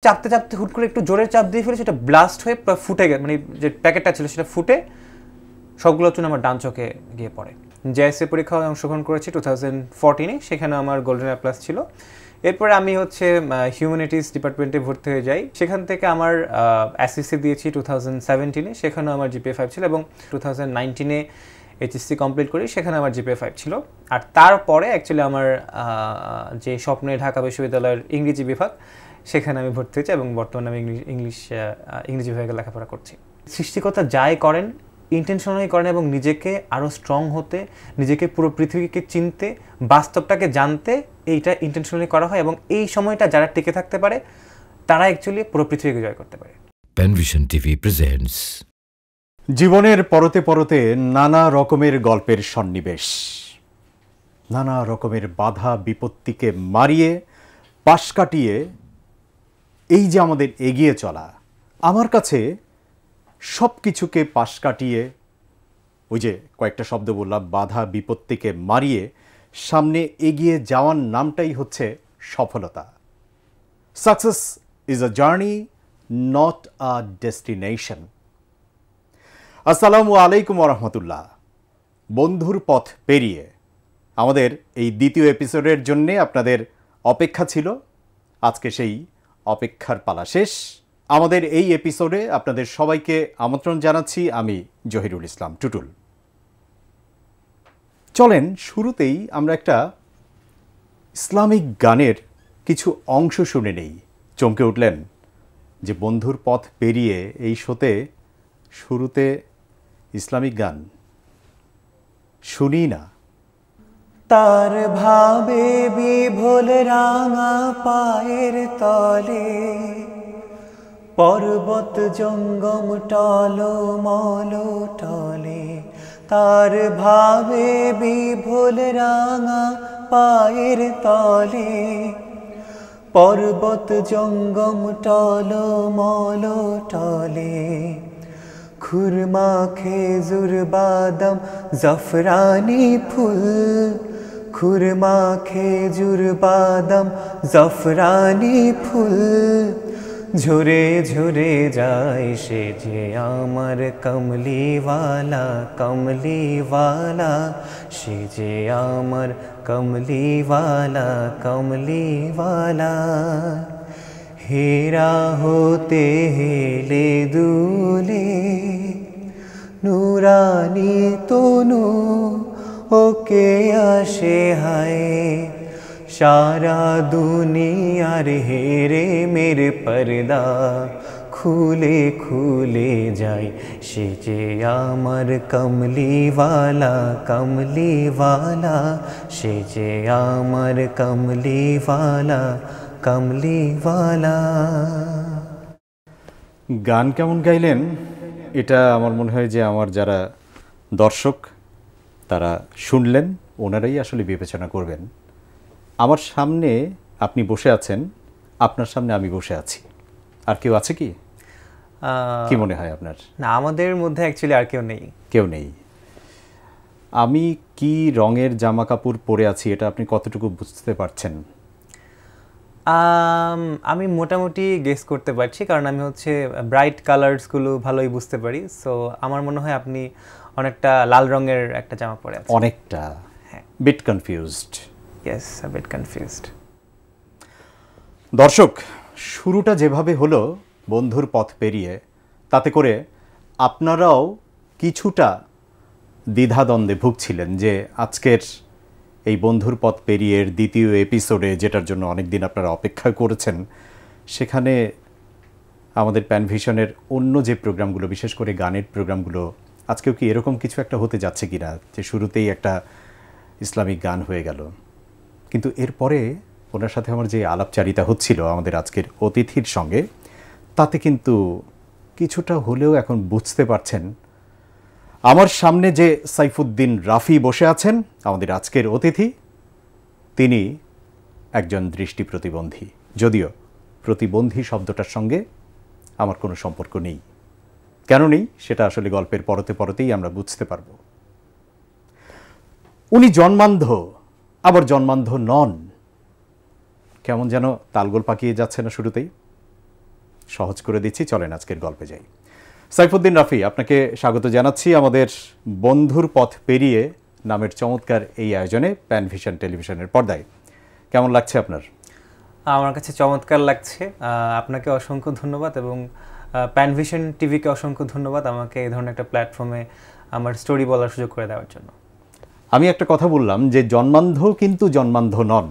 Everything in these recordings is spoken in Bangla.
চাপতে চাপতে হুট করে একটু জোরে চাপ দিয়ে ফেলে সেটা ব্লাস্ট হয়ে ফুটে গেছে, মানে যে প্যাকেটটা ছিল সেটা ফুটে সবগুলো চুন আমার ডান চোখে গিয়ে পড়ে। জেএসসি পরীক্ষায় অংশগ্রহণ করেছি 2014-এ, সেখানে আমার গোল্ডেন প্লাস ছিল। এরপরে আমি হচ্ছে হিউম্যানিটিস ডিপার্টমেন্টে ভর্তি হয়ে যাই। সেখান থেকে আমার এসএসসি দিয়েছি 2017-এ, সেখানেও আমার জিপিএ 5 ছিল, এবং 2019-এ এইচএসসি কমপ্লিট করি, সেখানে আমার জিপিএ 5 ছিল। আর তারপরে অ্যাকচুয়ালি আমার যে স্বপ্নে ঢাকা বিশ্ববিদ্যালয়ের ইংরেজি বিভাগ, সেখানে আমি ভর্তি হয়েছি এবং বর্তমানে আমি ইংরেজি বিভাগে লেখাপড়া করছি। সৃষ্টিকর্তা যাই করেন ইন্টেনশনালি করেন, এবং নিজেকে আরও স্ট্রং হতে, নিজেকে পুরো পৃথিবীকে চিনতে, বাস্তবটাকে জানতে এইটা ইন্টেনশনালি করা হয়, এবং এই সময়টা যারা টিকে থাকতে পারে তারা অ্যাকচুয়ালি পুরো পৃথিবীকে জয় করতে পারে। Panvision TV presents. জীবনের পরতে পরতে নানা রকমের গল্পের সন্নিবেশ, নানা রকমের বাধা বিপত্তিকে মারিয়ে পাশ কাটিয়ে এই যে আমাদের এগিয়ে চলা, আমার কাছে সব কিছুকে পাশ কাটিয়ে ওই যে কয়েকটা শব্দ বললাম, বাধা বিপত্তিকে মারিয়ে সামনে এগিয়ে যাওয়ার নামটাই হচ্ছে সফলতা। Success is a journey, not a destination. আসসালামু আলাইকুম ওরহমতুল্লাহ। বন্ধুর পথ পেরিয়ে আমাদের এই দ্বিতীয় এপিসোডের জন্যে আপনাদের অপেক্ষা ছিল। আজকে সেই অপেক্ষার পালা শেষ। আমাদের এই এপিসোডে আপনাদের সবাইকে আমন্ত্রণ জানাচ্ছি আমি জহিরুল ইসলাম টুটুল। চলেন শুরুতেই আমরা একটা ইসলামিক গানের কিছু অংশ শুনে নেই। চমকে উঠলেন যে বন্ধুর পথ পেরিয়ে এই শোতে শুরুতে ইসলামিক গান শুনি না। তার ভাবে বিভোল রাঙা পায়ের তলে, পর্বত জঙ্গম টলমল টলে। তার ভাবে বিভোল রাঙা পায়ের তলে, পর্বত জঙ্গম টলমল টলে। খুরমা খেজুর বাদাম জাফরানি ফুল, খুরমা খেজুর বাদাম জাফরানি ফুল, ঝরে ঝরে যায় সে যে আমার কমলিওয়ালা, কমলিওয়ালা, সে যে আমার কমলিওয়ালা, কমলিওয়ালা। হেরা হতে হেলে দুলে, নুরানি তনু ওকে আসে হায়। সারা দুনিয়ার হেরে মেরে পর্দা খুলে খুলে যায়, সে যে আমার কমলিওয়ালা, কমলিওয়ালা, সে যে আমার কমলিওয়ালা, কমলিওয়ালা। গান কেমন গাইলেন এটা আমার মনে হয় যে আমার যারা দর্শক তারা শুনলেন, ওনারাই আসলে বিবেচনা করবেন। আমার সামনে আপনি বসে আছেন, আপনার সামনে আমি বসে আছি, আর কেউ আছে কি? কি মনে হয় আপনার? না, আমাদের মধ্যে অ্যাকচুয়ালি আর কেউ নেই। কেউ নেই। আমি কি রঙের জামা কাপড় পরে আছি এটা আপনি কতটুকু বুঝতে পারছেন? আমি মোটামুটি গেস করতে পারছি, কারণ আমি হচ্ছে ব্রাইট কালার্সগুলো ভালোই বুঝতে পারি। সো আমার মনে হয় আপনি অনেকটা লাল রঙের একটা জামা পরে আছেন। অনেকটা, হ্যাঁ, bit confused. Yes, a bit confused. দর্শক, শুরুটা যেভাবে হলো বন্ধুর পথ পেরিয়ে, তাতে করে আপনারাও কিছুটা দ্বিধাদ্বন্দ্বে ভুগছিলেন যে আজকের এই বন্ধুর পথ পেরিয়ের দ্বিতীয় এপিসোডে, যেটার জন্য অনেক দিন আপনারা অপেক্ষা করেছেন, সেখানে আমাদের প্যানভিশনের অন্য যে প্রোগ্রামগুলো, বিশেষ করে গানের প্রোগ্রামগুলো, আজকেও কি এরকম কিছু একটা হতে যাচ্ছে কিনা যে শুরুতেই একটা ইসলামিক গান হয়ে গেল। কিন্তু এরপরে ওনার সাথে আমার যে আলাপচারিতা হচ্ছিল আমাদের আজকের অতিথির সঙ্গে, তাতে কিন্তু কিছুটা হলেও এখন বুঝতে পারছেন আমার সামনে যে সাইফুদ্দিন রাফি বসে আছেন, আমাদের আজকের অতিথি, তিনি একজন দৃষ্টি প্রতিবন্ধী। যদিও প্রতিবন্ধী শব্দটার সঙ্গে আমার কোনো সম্পর্ক নেই। কেন নেই সেটা আসলে গল্পের পরতে পরতেই আমরা বুঝতে পারব। উনি জন্মান্ধ, আবার জন্মান্ধ নন। কেমন যেন তালগোল পাকিয়ে যাচ্ছে না শুরুতেই? সহজ করে দিচ্ছি, চলেন আজকের গল্পে যাই। সাইফুদ্দিন রাফি, আপনাকে স্বাগত জানাচ্ছি আমাদের বন্ধুর পথ পেরিয়ে নামের চমৎকার এই আয়োজনে প্যানভিশন টেলিভিশনের পর্দায়। কেমন লাগছে আপনার? আমার কাছে চমৎকার লাগছে। আপনাকে অসংখ্য ধন্যবাদ এবং প্যানভিশন টিভিকে অসংখ্য ধন্যবাদ আমাকে এই ধরনের একটা প্ল্যাটফর্মে আমার স্টোরি বলার সুযোগ করে দেওয়ার জন্য। আমি একটা কথা বললাম যে জন্মান্ধ কিন্তু জন্মান্ধ নন,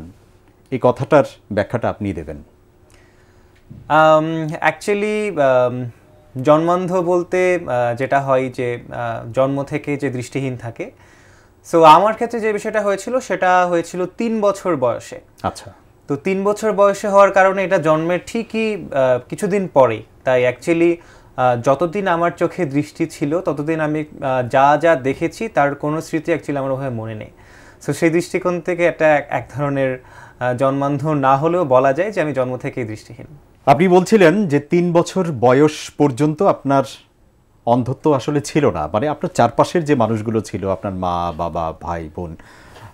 এই কথাটার ব্যাখ্যাটা আপনি দেবেন। অ্যাকচুয়ালি জন্মান্ধ বলতে যেটা হয় যে জন্ম থেকে যে দৃষ্টিহীন থাকে, সো আমার ক্ষেত্রে যে বিষয়টা হয়েছিল সেটা হয়েছিল 3 বছর বয়সে। আচ্ছা, তো 3 বছর বয়সে হওয়ার কারণে এটা জন্মের ঠিকই কিছুদিন পরেই, তাই অ্যাকচুয়ালি যতদিন আমার চোখে দৃষ্টি ছিল ততদিন আমি যা যা দেখেছি তার কোনো স্মৃতি অ্যাকচুয়ালি আমার ওভাবে মনে নেই। সো সেই দৃষ্টিকোণ থেকে এটা এক ধরনের জন্মান্ধ না হলেও বলা যায় যে আমি জন্ম থেকেই দৃষ্টিহীন। আপনি বলছিলেন যে 3 বছর বয়স পর্যন্ত আপনার অন্ধত্ব আসলে ছিল না, মানে আপনার চারপাশের যে মানুষগুলো ছিল, আপনার মা বাবা ভাই বোন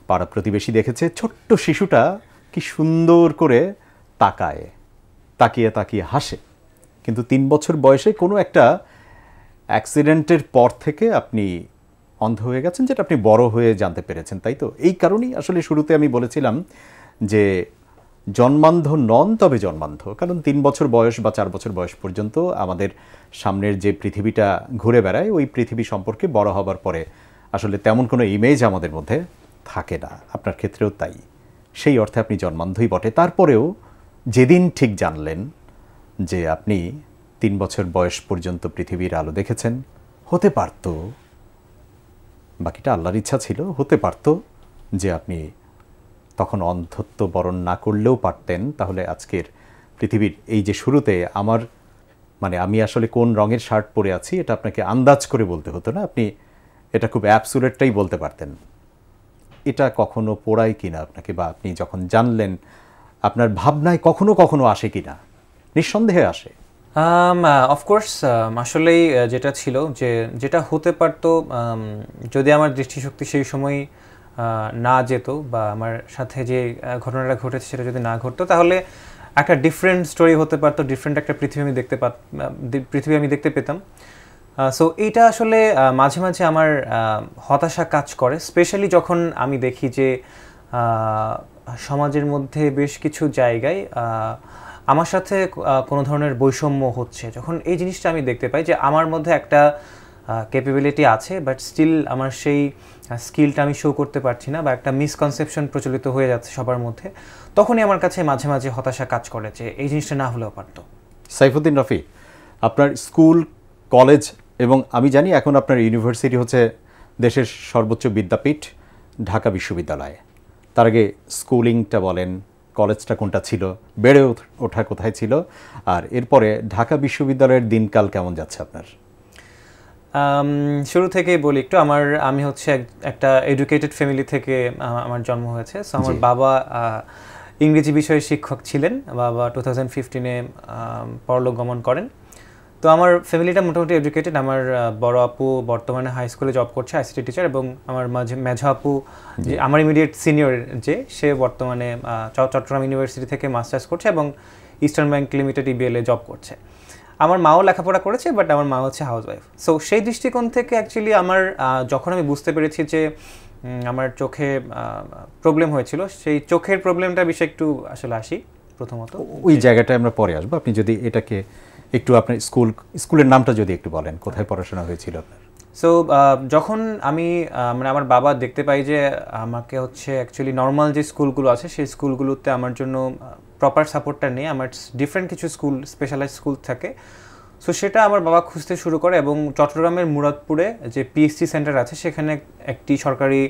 পাড়া প্রতিবেশী দেখেছে ছোট্ট শিশুটা কি সুন্দর করে তাকিয়ে তাকিয়ে হাসে, কিন্তু 3 বছর বয়সে কোনো একটা অ্যাক্সিডেন্টের পর থেকে আপনি অন্ধ হয়ে গেছেন, যেটা আপনি বড় হয়ে জানতে পেরেছেন, তাই তো? এই কারণেই আসলে শুরুতে আমি বলেছিলাম যে জন্মান্ধ নন তবে জন্মান্ধ, কারণ 3 বছর বয়স বা 4 বছর বয়স পর্যন্ত আমাদের সামনের যে পৃথিবীটা ঘুরে বেড়ায় ওই পৃথিবী সম্পর্কে বড় হবার পরে আসলে তেমন কোনো ইমেজ আমাদের মধ্যে থাকে না। আপনার ক্ষেত্রেও তাই, সেই অর্থে আপনি জন্মান্ধই বটে। তারপরেও যেদিন ঠিক জানলেন যে আপনি 3 বছর বয়স পর্যন্ত পৃথিবীর আলো দেখেছেন, হতে পারত, বাকিটা আল্লাহর ইচ্ছা ছিল, হতে পারত যে আপনি তখন অন্ধত্ব বরণ না করলেও পারতেন, তাহলে আজকের পৃথিবীর এই যে শুরুতে আমি আসলে কোন রঙের শার্ট পরে আছি এটা আপনাকে আন্দাজ করে বলতে হতো না, আপনি এটা খুব অ্যাবসুলেটটাই বলতে পারতেন। এটা কখনো পোড়ায় কিনা আপনাকে, বা আপনি যখন জানলেন আপনার ভাবনায় কখনো কখনো আসে কিনা? নিঃসন্দেহে আসে। অফকোর্স আসলেই যেটা ছিল যে যেটা হতে পারতো, যদি আমার দৃষ্টিশক্তি সেই সময় না যেত বা আমার সাথে যে ঘটনাটা ঘটেছে সেটা যদি না ঘটতো, তাহলে একটা ডিফারেন্ট স্টোরি হতে পারতো, ডিফারেন্ট একটা পৃথিবী আমি দেখতে পেতাম। সো এইটা আসলে মাঝে মাঝে আমার হতাশা কাজ করে, স্পেশালি যখন আমি দেখি যে সমাজের মধ্যে বেশ কিছু জায়গায় আমার সাথে কোনো ধরনের বৈষম্য হচ্ছে। যখন এই জিনিসটা আমি দেখতে পাই যে আমার মধ্যে একটা ক্যাপাবিলিটি আছে, বাট স্টিল আমার সেই স্কিলটা আমি শো করতে পারছি না, বা একটা মিসকনসেপশন প্রচলিত হয়ে যাচ্ছে সবার মধ্যে, তখনই আমার কাছে মাঝে মাঝে হতাশা কাজ করে যে এই জিনিসটা না হলেও পারতো। সাইফুদ্দিন রাফি, আপনার স্কুল, কলেজ এবং আমি জানি এখন আপনার ইউনিভার্সিটি হচ্ছে দেশের সর্বোচ্চ বিদ্যাপীঠ ঢাকা বিশ্ববিদ্যালয়। তার আগে স্কুলিংটা বলেন, কলেজটা কোনটা ছিল, বেড়ে ওঠা কোথায় ছিল, আর এরপরে ঢাকা বিশ্ববিদ্যালয়ের দিনকাল কেমন যাচ্ছে আপনার? শুরু থেকেই বলি একটু, আমি হচ্ছে একটা এডুকেটেড ফ্যামিলি থেকে আমার জন্ম হয়েছে। সো আমার বাবা ইংরেজি বিষয়ের শিক্ষক ছিলেন। বাবা 2015-এ পরলোক গমন করেন। তো আমার ফ্যামিলিটা মোটামুটি এডুকেটেড। আমার বড় আপু বর্তমানে হাই স্কুলে জব করছে, আইসিটি টিচার, এবং আমার মেঝো আপু, যে আমার ইমিডিয়েট সিনিয়র, সে বর্তমানে চট্টগ্রাম ইউনিভার্সিটি থেকে মাস্টার্স করছে এবং ইস্টার্ন ব্যাংক লিমিটেড ইবিএল-এ জব করছে। আমার মাও লেখাপড়া করেছে, বাট আমার মা হচ্ছে হাউসওয়াইফ। সো সেই দৃষ্টিকোণ থেকে অ্যাকচুয়ালি যখন আমি বুঝতে পেরেছি যে আমার চোখে প্রবলেম হয়েছিল, সেই চোখের প্রবলেমটার বিষয়ে একটু আসলে আসি। প্রথমত ওই জায়গাটায় আমরা পরে আসবো, আপনি যদি এটাকে একটু আপনার স্কুলের নামটা যদি একটু বলেন, কোথায় পড়াশোনা হয়েছিল আপনার? সো যখন আমি আমার বাবা দেখতে পাই যে আমাকে হচ্ছে অ্যাকচুয়ালি নর্মাল যে স্কুলগুলো আছে সেই স্কুলগুলোতে আমার জন্য প্রপার সাপোর্টটা নেই, আমার ডিফারেন্ট কিছু স্কুল, স্পেশালাইজ স্কুল থাকে। সো সেটা আমার বাবা খুঁজতে শুরু করে এবং চট্টগ্রামের মুরাদপুরে যে পিএসসি সেন্টার আছে সেখানে একটি সরকারি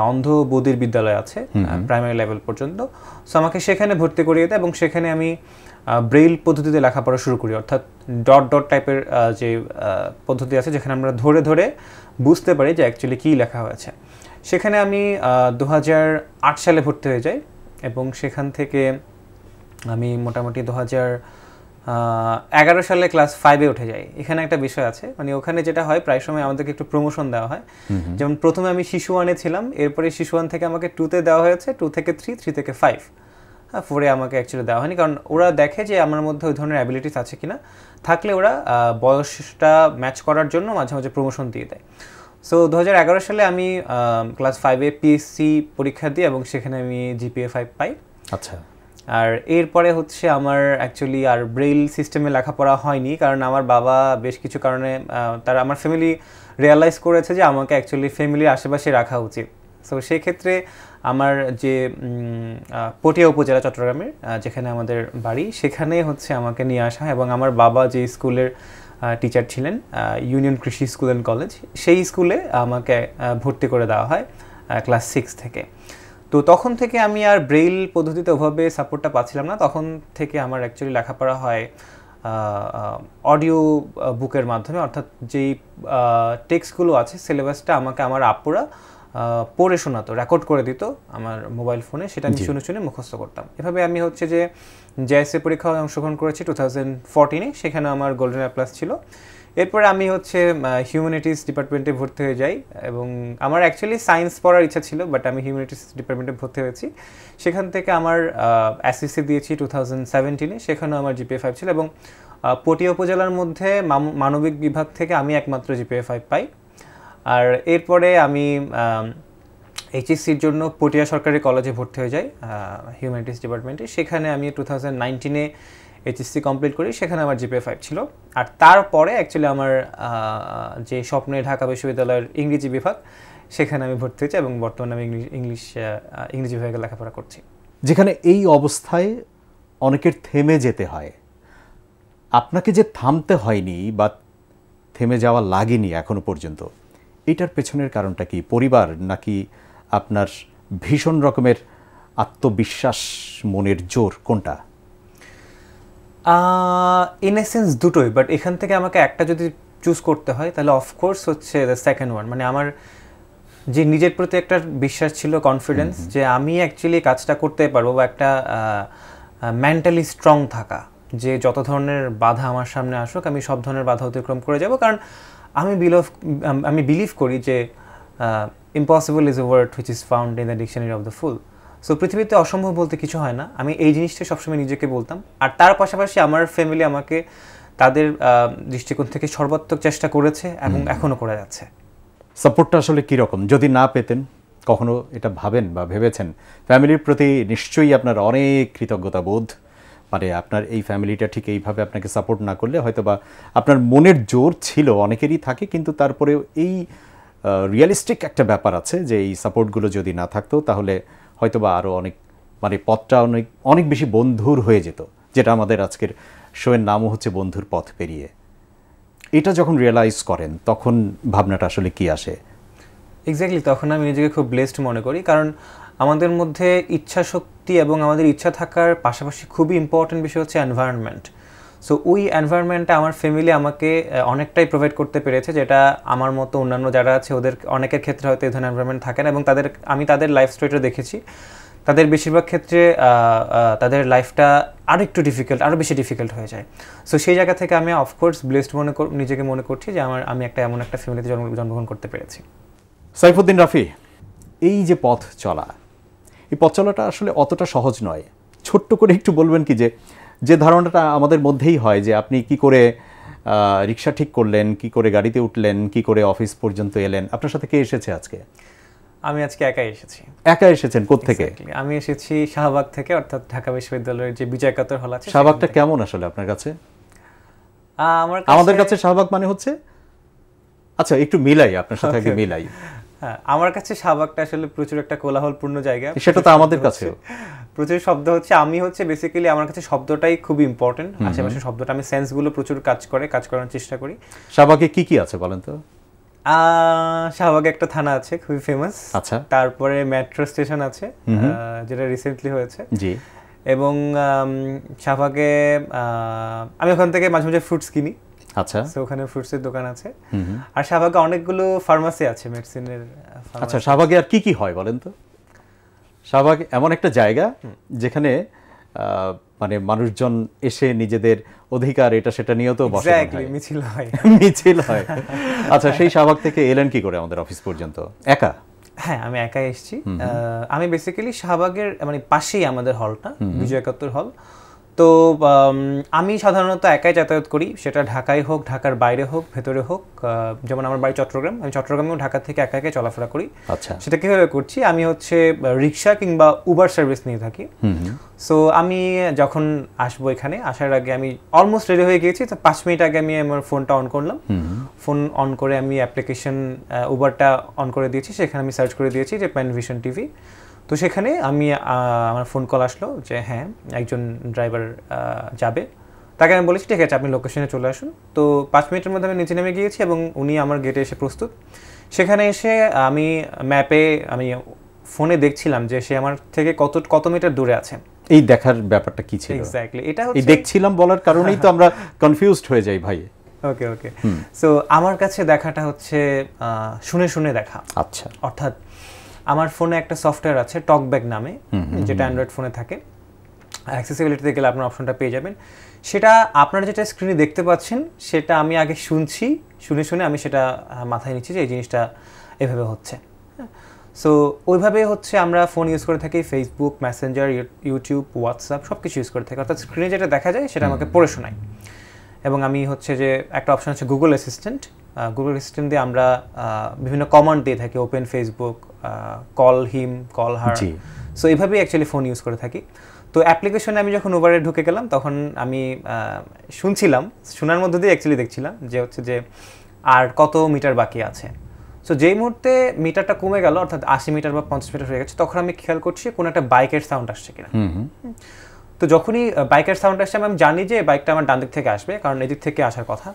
অন্ধ বধির বিদ্যালয় আছে প্রাইমারি লেভেল পর্যন্ত। সো আমাকে সেখানে ভর্তি করিয়ে দেয় এবং সেখানে আমি ব্রেইল পদ্ধতিতে লেখাপড়া শুরু করি, অর্থাৎ ডট ডট টাইপের যে পদ্ধতি আছে যেখানে আমরা ধরে ধরে বুঝতে পারি যে অ্যাকচুয়ালি কী লেখা হয়েছে। সেখানে আমি 2008 সালে ভর্তি হয়ে যাই এবং সেখান থেকে আমি মোটামুটি 2011 সালে ক্লাস 5-এ উঠে যাই। এখানে একটা বিষয় আছে, মানে ওখানে যেটা হয় প্রায় সময় আমাদেরকে একটু প্রমোশন দেওয়া হয়। যেমন প্রথমে আমি শিশু 1-এ ছিলাম, এরপরে শিশু 1 থেকে আমাকে 2-তে দেওয়া হয়েছে, 2 থেকে 3, 3 থেকে 5। হ্যাঁ, 4 আমাকে অ্যাকচুয়ালি দেওয়া হয়নি, কারণ ওরা দেখে যে আমার মধ্যে ওই ধরনের অ্যাবিলিটিস আছে কিনা, থাকলে ওরা বয়সটা ম্যাচ করার জন্য মাঝে মাঝে প্রমোশন দিয়ে দেয়। সো 2011 সালে আমি ক্লাস 5-এ পিএসসি পরীক্ষা দিই এবং সেখানে আমি জিপিএ 5 পাই। আচ্ছা। আর এরপরে হচ্ছে আমার অ্যাকচুয়ালি আর ব্রেইল সিস্টেমে লেখাপড়া হয়নি, কারণ আমার বাবা বেশ কিছু কারণে তারা আমার ফ্যামিলি রিয়ালাইজ করেছে যে আমাকে অ্যাকচুয়ালি ফ্যামিলির আশেপাশে রাখা উচিত। সো সেই ক্ষেত্রে আমার যে পটিয়া উপজেলা চট্টগ্রামের যেখানে আমাদের বাড়ি, সেখানে হচ্ছে আমাকে নিয়ে আসা হয় এবং আমার বাবা যে স্কুলের টিচার ছিলেন, ইউনিয়ন কৃষি স্কুল অ্যান্ড কলেজ, সেই স্কুলে আমাকে ভর্তি করে দেওয়া হয় ক্লাস 6 থেকে। তো তখন থেকে আমি আর ব্রেইল পদ্ধতিতে ওভাবে সাপোর্টটা পাচ্ছিলাম না। তখন থেকে আমার অ্যাকচুয়ালি লেখাপড়া হয় অডিও বুকের মাধ্যমে, অর্থাৎ যেই টেক্সটগুলো আছে সিলেবাসটা আমাকে আমার আপুরা পড়ে শোনাতো, রেকর্ড করে দিত আমার মোবাইল ফোনে, সেটা আমি শুনে শুনে মুখস্থ করতাম। এভাবে আমি হচ্ছে যে জেএসএ পরীক্ষায় অংশগ্রহণ করেছি 2014-এ, সেখানে আমার গোল্ডেন এ প্লাস ছিল। এরপরে আমি হচ্ছে হিউম্যানিটিস ডিপার্টমেন্টে ভর্তি হয়ে যাই এবং আমার অ্যাকচুয়ালি সায়েন্স পড়ার ইচ্ছা ছিল, বাট আমি হিউম্যানিটিস ডিপার্টমেন্টে ভর্তি হয়েছি। সেখান থেকে আমার এসএসসি দিয়েছি 2017-এ, সেখানেও আমার জিপিএ 5 ছিল এবং পটিয়া উপজেলার মধ্যে মানবিক বিভাগ থেকে আমি একমাত্র জিপিএ 5 পাই। আর এরপরে আমি এইচএসসির জন্য পটিয়া সরকারি কলেজে ভর্তি হয়ে যাই হিউম্যানিটিস ডিপার্টমেন্টে। সেখানে আমি 2019-এ এইচএসসি কমপ্লিট করি, সেখানে আমার জিপিএ 5 ছিল। আর তারপরে অ্যাকচুয়ালি আমার যে স্বপ্নে ঢাকা বিশ্ববিদ্যালয়ের ইংরেজি বিভাগ, সেখানে আমি ভর্তি হয়েছি এবং বর্তমানে আমি ইংরেজি বিভাগে লেখাপড়া করছি। যেখানে এই অবস্থায় অনেকের থেমে যেতে হয়, আপনাকে যে থামতে হয়নি বা থেমে যাওয়া লাগেনি এখনো পর্যন্ত, এটার পেছনের কারণটা কি? পরিবার নাকি আপনার ভীষণ রকমের আত্মবিশ্বাস, মনের জোর, কোনটা? ইন এ সেন্স দুটোই, বাট এখান থেকে আমাকে একটা যদি চুজ করতে হয় তাহলে অফকোর্স হচ্ছে দ্য সেকেন্ড ওয়ান। মানে আমার যে নিজের প্রতি একটা বিশ্বাস ছিল, কনফিডেন্স যে আমি অ্যাকচুয়ালি কাজটা করতে পারবো, বা একটা মেন্টালি স্ট্রং থাকা যে যত ধরনের বাধা আমার সামনে আসুক আমি সব ধরনের বাধা অতিক্রম করে যাব। কারণ আমি বিলিভ করি যে impossible is a word which is found in the dictionary of the fool. So পৃথিবীতে অসম্ভব বলতে কিছু হয় না, আমি এই জিনিসটা সবসময় নিজেকে বলতাম। আর তার পাশাপাশি আমার ফ্যামিলি আমাকে তাদের দৃষ্টিকোণ থেকে সর্বাত্মক চেষ্টা করেছে এবং এখনও করে যাচ্ছে। সাপোর্টটা আসলে কীরকম যদি না পেতেন? কখনো এটা ভাবেন বা ভেবেছেন? ফ্যামিলির প্রতি নিশ্চয়ই আপনার অনেক কৃতজ্ঞতা বোধ, মানে আপনার এই ফ্যামিলিটা ঠিক এইভাবে আপনাকে সাপোর্ট না করলে হয়তো বা আপনার মনের জোর ছিল, অনেকেরই থাকে, কিন্তু তারপরেও এই রিয়েলিস্টিক একটা ব্যাপার আছে যে এই সাপোর্টগুলো যদি না থাকতো তাহলে হয়তো বা আরও অনেক, মানে পথটা অনেক বেশি বন্ধুর হয়ে যেত, যেটা আমাদের আজকের শোয়ের নামও হচ্ছে বন্ধুর পথ পেরিয়ে। এটা যখন রিয়েলাইজ করেন তখন ভাবনাটা আসলে কি আসে? এক্স্যাক্টলি, তখন আমি নিজেকে খুব ব্লেসড মনে করি, কারণ আমাদের মধ্যে ইচ্ছা শক্তি এবং আমাদের ইচ্ছা থাকার পাশাপাশি খুবই ইম্পর্টেন্ট বিষয় হচ্ছে এনভায়রনমেন্ট। সো ওই এনভায়রনমেন্টটা আমার ফ্যামিলি আমাকে অনেকটাই প্রোভাইড করতে পেরেছে, যেটা আমার মতো অন্যান্য যারা আছে ওদের অনেকের ক্ষেত্রে হয়তো এই ধরনের এনভায়রনমেন্ট থাকে না। এবং আমি তাদের লাইফ স্টোরিটা দেখেছি, তাদের বেশিরভাগ ক্ষেত্রে তাদের লাইফটা আরও একটু ডিফিকাল্ট, আরও বেশি ডিফিকাল্ট হয়ে যায়। সো সেই জায়গা থেকে আমি অফকোর্স ব্লেসড নিজেকে মনে করছি যে আমি এমন একটা ফ্যামিলিতে জন্মগ্রহণ করতে পেরেছি। সাইফুদ্দিন রাফি, এই যে পথ চলা, এই পথ চলাটা আসলে অতটা সহজ নয়। ছোট্ট করে একটু বলবেন কি যে ধারণাটা আমাদের মধ্যেই হয় যে আপনি কি করে রিক্সা ঠিক করলেন, কি করে গাড়িতে উঠলেন, কি করে অফিস পর্যন্ত এলেন? আপনার সাথে কে এসেছে আজকে? আমি আজকে একাই এসেছি। একা এসেছেন? কোত্থেকে? আমি এসেছি শাহবাগ থেকে, অর্থাৎ ঢাকা বিশ্ববিদ্যালয়ের যে বিজয় একাত্তর হল আছে। শাহবাগটা কেমন আসলে আপনার কাছে? আমাদের কাছে শাহবাগ মানে হচ্ছে, আচ্ছা একটু মিলাই আপনার সাথে, আগে মিলাই। হ্যাঁ, আমার কাছে শাহবাগটা আসলে প্রচুর একটা কোলাহলপূর্ণ জায়গা। সেটা তো আমাদের কাছেও প্রচুর শব্দ হচ্ছে। আমি হচ্ছে বেসিক্যালি আমার কাছে শব্দটাই খুবই ইম্পর্টেন্ট, আশেপাশে শব্দটা আমি সেন্সগুলো প্রচুর কাজ করার চেষ্টা করি। শাহবাগে কি কি আছে বলেন তো? শাহবাগে একটা থানা আছে খুবই ফেমাস। আচ্ছা। তারপরে মেট্রো স্টেশন আছে যেটা রিসেন্টলি হয়েছে। জি। এবং শাহবাগে আমি ওখান থেকে মাঝে মাঝে ফ্রুটস কিনি। আচ্ছা। তো ওখানে ফ্রুটসের দোকান আছে। আর শাহবাগে অনেকগুলো ফার্মাসি আছে, মেডিসিনের। আচ্ছা, শাহবাগে আর কি কি হয় বলেন তো? শাহবাগ এমন একটা জায়গা যেখানে মানে মানুষজন এসে নিজেদের অধিকার এটা সেটা নিয়েও তো বসে, মিছিল হয়। আচ্ছা, সেই শাহবাগ থেকে এলেন কি করে আমাদের অফিস পর্যন্ত? একা? হ্যাঁ, আমি একাই এসেছি। আমি বেসিক্যালি শাহবাগের মানে পাশেই আমাদের হলটা, বিজয় একাত্তর হল। তো আমি সাধারণত একাই যাতায়াত করি, সেটা ঢাকায় হোক, ঢাকার বাইরে হোক, ভেতরে হোক। যেমন আমার বাড়ি চট্টগ্রাম, আমি চট্টগ্রামেও ঢাকা থেকে একা একাই চলাফেরা করি। আচ্ছা, সেটা কীভাবে করছি, আমি হচ্ছে রিক্সা কিংবা উবার সার্ভিস নিয়ে থাকি। সো আমি যখন আসবো এখানে আসার আগে আমি অলমোস্ট রেডি হয়ে গিয়েছি, তো 5 মিনিট আগে আমি আমার ফোনটা অন করলাম। ফোন অন করে আমি অ্যাপ্লিকেশন উবারটা অন করে দিয়েছি, সেখানে আমি সার্চ করে দিয়েছি যে প্যানভিশন টিভি। তো সেখানে আমি আমার ফোন কল আসলো যে হ্যাঁ একজন ড্রাইভার যাবে। তাকে আমি বলেছি ঠিক আছে আপনি লোকেশনে চলে আসুন। তো 5 মিনিটের মধ্যে আমি নিচে নেমে গিয়েছি এবং উনি আমার গেটে এসে প্রস্তুত। সেখানে এসে আমি ম্যাপে আমি ফোনে দেখছিলাম যে সে আমার থেকে কত মিটার দূরে আছে। এই দেখার ব্যাপারটা কি ছিল? এক্স্যাক্টলি, এটা এই দেখছিলাম বলার কারণেই তো আমরা কনফিউজড হয়ে যাই ভাই। ওকে ওকে। সো আমার কাছে দেখাটা হচ্ছে শুনে শুনে দেখা। আচ্ছা, অর্থাৎ আমার ফোনে একটা সফটওয়্যার আছে টকব্যাক নামে, যেটা অ্যান্ড্রয়েড ফোনে থাকে। অ্যাক্সেসিবিলিটিতে গেলে আপনার অপশনটা পেয়ে যাবেন। সেটা আপনারা যেটা স্ক্রিনে দেখতে পাচ্ছেন সেটা আমি আগে শুনে আমি সেটা মাথায় নিচ্ছি যে এই জিনিসটা এভাবে হচ্ছে। সো ওইভাবে হচ্ছে আমরা ফোন ইউজ করে থাকি, ফেসবুক, মেসেঞ্জার, ইউটিউব, হোয়াটসঅ্যাপ সব কিছু ইউজ করে থাকি। অর্থাৎ স্ক্রিনে যেটা দেখা যায় সেটা আমাকে পড়ে শোনায়। এবং আমি হচ্ছে যে একটা অপশন আছে গুগল অ্যাসিস্ট্যান্ট দিয়ে আমরা বিভিন্ন কমান্ড দিয়ে থাকি, open Facebook, call him, call her. So এইভাবেই অ্যাকচুয়ালি ফোন ইউজ করে থাকি। তো অ্যাপ্লিকেশনে আমি যখন উবারে ঢুকে গেলাম তখন আমি শোনার মধ্যে দিয়ে অ্যাকচুয়ালি দেখছিলাম যে হচ্ছে যে আর কত মিটার বাকি আছে। সো যেই মুহূর্তে মিটারটা কমে গেল, অর্থাৎ 80 মিটার বা 50 মিটার হয়ে গেছে, তখন আমি খেয়াল করছি কোনো একটা বাইকের সাউন্ড আসছে কিনা। তো যখনই বাইকের সাউন্ড আসছে আমি জানি যে বাইকটা আমার ডান দিক থেকে আসবে, কারণ এদিক থেকে আসার কথা।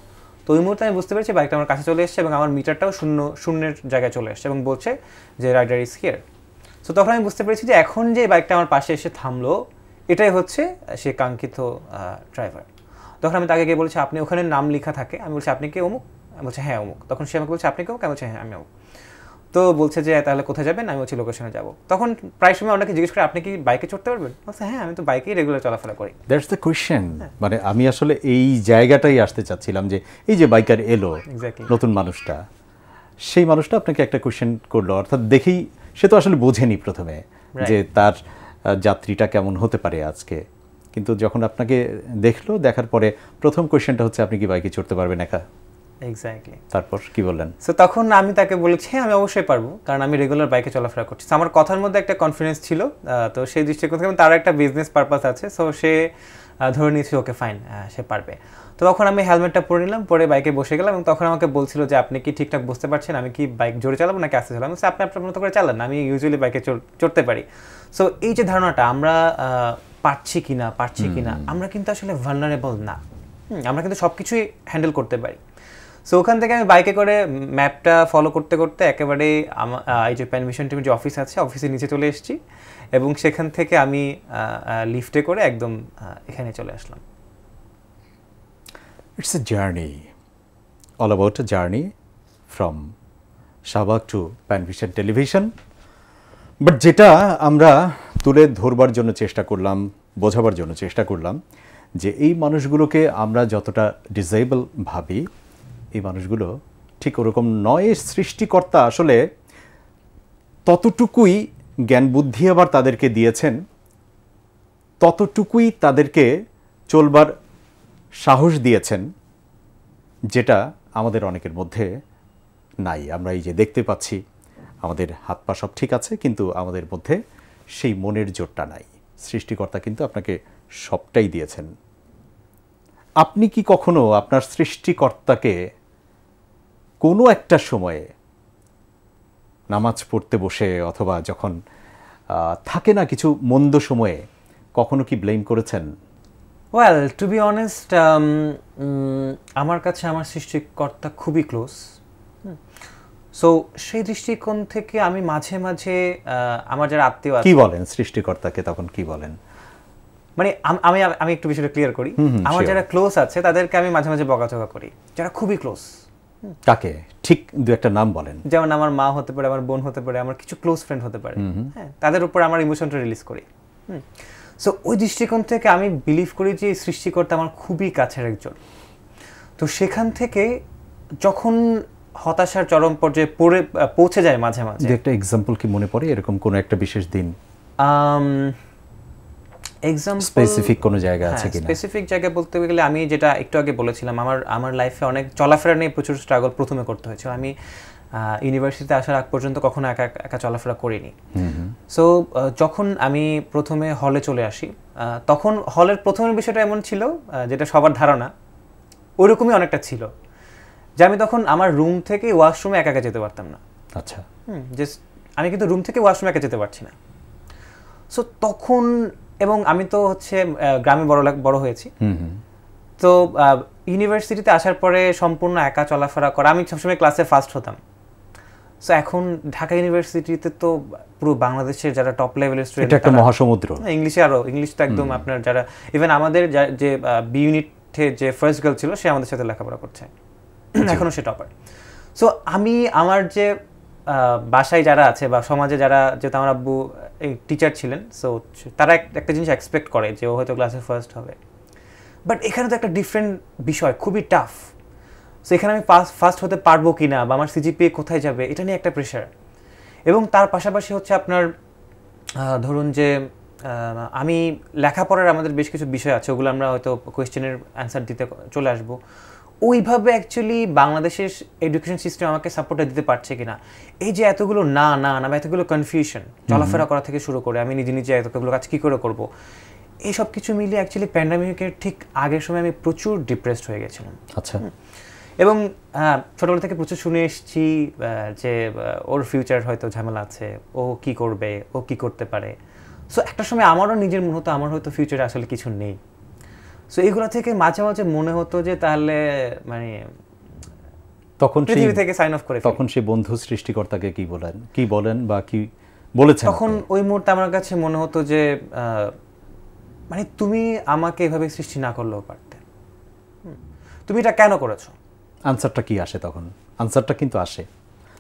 তো ওই মুহূর্তে আমি বুঝতে পেরেছি বাইকটা আমার কাছে চলে এসেছে এবং আমার মিটারটাও শূন্যের জায়গায় চলে এসেছে এবং বলছে যে রাইডার ইজ হিয়ার। সো তখন আমি বুঝতে পেরেছি যে এখন যে বাইকটা আমার পাশে এসে থামলো এটাই হচ্ছে সে কাঙ্ক্ষিত ড্রাইভার। তখন আমি তাকে গিয়ে বলছি আপনি ওখানে নাম লেখা থাকে, আমি বলছি আপনি কি অমুক? আমি বলছি হ্যাঁ অমুক। তখন সে আমাকে বলছে আপনি কি অমুক? আমি বলছি হ্যাঁ আমি অমুক। তো বলছে যে তাহলে কোথায় যাবেন? আমি বলছি লোকেশনে যাবো। তখন প্রায় সময় অনেকে জিজ্ঞেস করে আপনি কি বাইকে চড়তে পারবেন? বলছে হ্যাঁ আমি তো বাইকেই রেগুলার চলাফেরা করি। That's the question. মানে আমি আসলে এই জায়গাটাই আসতে চাচ্ছিলাম যে এই যে বাইকার এলো নতুন মানুষটা, সেই মানুষটা আপনাকে একটা কোয়েশ্চেন করলো, অর্থাৎ দেখেই সে তো আসলে বোঝেনি প্রথমে যে তার যাত্রীটা কেমন হতে পারে আজকে, কিন্তু যখন আপনাকে দেখলো, দেখার পরে প্রথম কোয়েশ্চেনটা হচ্ছে আপনি কি বাইকে চড়তে পারবেন একা? এক্স্যাক্টলি। তারপর কি বললেন? সো তখন আমি তাকে বলেছি হ্যাঁ আমি অবশ্যই পারবো, কারণ আমি রেগুলার বাইকে চলাফেরা করছি। আমার কথার মধ্যে একটা কনফিডেন্স ছিল। তো সেই দৃষ্টিকোণ থেকে তার একটা বিজনেস পারপাস আছে, সো সে ধরে নিয়েছি ওকে ফাইন সে পারবে। তো তখন আমি হেলমেটটা পরে নিলাম, পরে বাইকে বসে গেলাম এবং তখন আমাকে বলছিল যে আপনি কি ঠিকঠাক বুঝতে পারছেন আমি কি বাইক জোরে চালাবো নাকি আস্তে চালাবো? আপনি আপনার মতো করে চালান, আমি ইউজুয়ালি বাইকে চড়তে পারি। সো এই যে ধারণাটা আমরা পারছি কিনা আমরা কিন্তু আসলে ভালনারেবল না, আমরা কিন্তু সব কিছুই হ্যান্ডেল করতে পারি। সো ওখান থেকে আমি বাইকে করে ম্যাপটা ফলো করতে করতে একেবারে এই যে প্যানভিশন টিভির যে অফিস আছে অফিসের নিচে চলে এসেছি এবং সেখান থেকে আমি লিফটে করে একদম এখানে চলে আসলাম। It's a journey, all about a journey from Shahbag to Panvision television. But যেটা আমরা তুলে ধরবার জন্য চেষ্টা করলাম, বোঝাবার জন্য চেষ্টা করলাম যে এই মানুষগুলোকে আমরা যতটা ডিসেবল ভাবি, এই মানুষগুলো ঠিক ওরকম নয়। সৃষ্টিকর্তা আসলে ততটুকুই জ্ঞান বুদ্ধি আবার তাদেরকে দিয়েছেন, ততটুকুই তাদেরকে চলবার সাহস দিয়েছেন, যেটা আমাদের অনেকের মধ্যে নাই। আমরা এই যে দেখতে পাচ্ছি আমাদের হাত পা সব ঠিক আছে, কিন্তু আমাদের মধ্যে সেই মনের জোরটা নাই। সৃষ্টিকর্তা কিন্তু আপনাকে সবটাই দিয়েছেন। আপনি কি কখনো আপনার সৃষ্টিকর্তাকে কোনো একটা সময়ে নামাজ পড়তে বসে অথবা যখন থাকে না কিছু মন্দ সময়ে কখনো কি ব্লেম করেছেন? ওয়েল টু বি অনেস্ট, আমার কাছে আমার সৃষ্টিকর্তা খুবই ক্লোজ। সো সেই দৃষ্টিকোণ থেকে আমি মাঝে মাঝে আমার যারা আত্মীয় আছে, কি বলেন সৃষ্টিকর্তাকে তখন কি বলেন? মানে আমি একটু বিষয়টা ক্লিয়ার করি। আমার যারা ক্লোজ আছে তাদেরকে আমি মাঝে মাঝে বকাঝকা করি, যারা খুবই ক্লোজ। কাকে? ঠিক দু একটা নাম বলেন। যেমন আমার মা হতে পারে, আমার বোন হতে পারে, আমার কিছু ক্লোজ ফ্রেন্ড হতে পারে, হ্যাঁ, তাদের উপর আমার ইমোশনটা রিলিজ করি। সো ওই দৃষ্টিকোণ থেকে আমি বিলিভ করি যে সৃষ্টিকর্তা আমার খুবই কাছের একজন। তো সেখান থেকে যখন হতাশার চরম পর্যায়ে পৌঁছে যায় মাঝে মাঝে। একটা এক্সাম্পল কি মনে পড়ে এরকম কোনো একটা বিশেষ দিন? এক্সাম্পল স্পেসিফিক কোনো জায়গা আছে কিনা? স্পেসিফিক জায়গা বলতে গেলে আমি যেটা একটু আগে বলেছিলাম, আমার লাইফে অনেক চলাফেরা নিয়ে প্রচুর স্ট্রাগল প্রথমে করতে হয়েছিল। আমি ইউনিভার্সিটিতে আসার আগ পর্যন্ত কখনো একা একা চলাফেরা করিনি। সো যখন আমি প্রথমে হলে চলে আসি, তখন হলের প্রথমের বিষয়টা এমন ছিল, যেটা সবার ধারণা ওইরকমই অনেকটা ছিল, যে আমি তখন আমার রুম থেকে ওয়াশরুমে একা একা যেতে পারতাম না। আচ্ছা, জাস্ট আমি কিন্তু রুম থেকে ওয়াশরুমে একা যেতে পারছি না। সো তখন, এবং আমি তো হচ্ছে গ্রামে বড় হয়েছি, তো ইউনিভার্সিটিতে আসার পরে সম্পূর্ণ একা চলাফেরা করা, আমি সবসময় ক্লাসে ফার্স্ট হতাম। সো এখন ঢাকা ইউনিভার্সিটিতে তো পুরো বাংলাদেশের যারা টপ লেভেলের স্টুডেন্ট, এটা একটা মহাসমুদ্র। ইংলিশ তো একদম আপনার যারা, ইভেন আমাদের যে বি ইউনিটে যে ফার্স্ট গার্ল ছিল সে আমাদের সাথে লেখাপড়া করছে, এখনো সে টপার। সো আমি আমার যে বাসায় যারা আছে বা সমাজে যারা, যেহেতু আমার আব্বু টিচার ছিলেন, সো তারা একটা জিনিস এক্সপেক্ট করে যে ও হয়তো ক্লাসে ফার্স্ট হবে। বাট এখানে তো একটা ডিফারেন্ট বিষয়, খুবই টাফ। সো এখানে আমি ফার্স্ট হতে পারবো কি না, বা আমার সিজিপিএ কোথায় যাবে, এটা নিয়ে একটা প্রেশার। এবং তার পাশাপাশি হচ্ছে আপনার ধরুন যে আমি লেখাপড়ার আমাদের বেশ কিছু বিষয় আছে, ওগুলো আমরা হয়তো কোয়েশ্চেনের অ্যান্সার দিতে চলে আসবো। ওইভাবে অ্যাকচুয়ালি বাংলাদেশের এডুকেশন সিস্টেম আমাকে সাপোর্টটা দিতে পারছে কিনা, এই যে এতগুলো না না না বা এতগুলো কনফিউশন, চলাফেরা করা থেকে শুরু করে আমি নিজে এতগুলো কাজ কী করে করবো, এই সব কিছু মিলিয়ে অ্যাকচুয়ালি প্যান্ডামিকের ঠিক আগের সময় আমি প্রচুর ডিপ্রেসড হয়ে গেছিলাম। আচ্ছা। এবং ছোটবেলা থেকে প্রচুর শুনে এসেছি যে ওর ফিউচার হয়তো ঝামেলা আছে, ও কি করবে, ও কি করতে পারে। সো একটা সময় আমারও নিজের মনে হতো আমার হয়তো ফিউচারে আসলে কিছু নেই। সো এগুলো থেকে মাঝে মাঝে মনে হতো যে তাহলে মানে তখন পৃথিবী থেকে সাইন অফ করে। তখন সেই বন্ধু সৃষ্টিকর্তাকে কি বলেন বা কি বলেছেন? তখন ওই মুহূর্তে আমার কাছে মনে হতো যে মানে তুমি আমাকে এভাবে সৃষ্টি না করলেও পারতে, তুমি এটা কেন করেছো? আনসারটা কি আসে তখন? আনসারটা কিন্তু আসে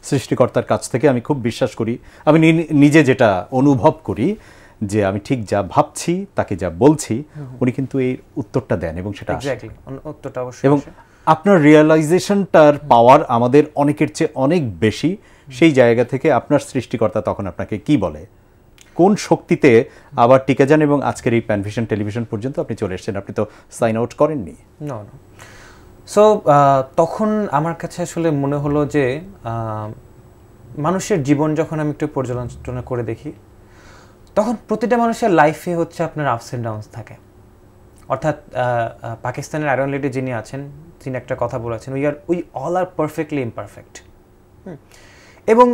সৃষ্টিকর্তার কাছ থেকে। আমি খুব বিশ্বাস করি, আমি নিজে যেটা অনুভব করি, যে আমি ঠিক যা ভাবছি, তাকে যা বলছি, উনি কিন্তু এই উত্তরটা দেন এবং সেটা উত্তরটা অবশ্যই। এবং আপনার রিয়েলাইজেশনটার পাওয়ার আমাদের অনেকের চেয়ে অনেক বেশি। সেই জায়গা থেকে আপনার সৃষ্টিকর্তা তখন আপনাকে কি বলে, কোন শক্তিতে আবার টিকে যান এবং আজকের এই প্যানভিশন টেলিভিশন পর্যন্ত আপনি চলে এসেছেন? আপনি তো সাইন আউট করেননি। না। সো তখন আমার কাছে আসলে মনে হলো যে মানুষের জীবন যখন আমি একটু পর্যালোচনা করে দেখি, তখন প্রতিটা মানুষের লাইফে হচ্ছে আপনার আপস অ্যান্ড ডাউনস থাকে। অর্থাৎ পাকিস্তানের আয়রন লেডি যিনি আছেন, তিনি একটা কথা বলেছেন, we all are perfectly imperfect. এবং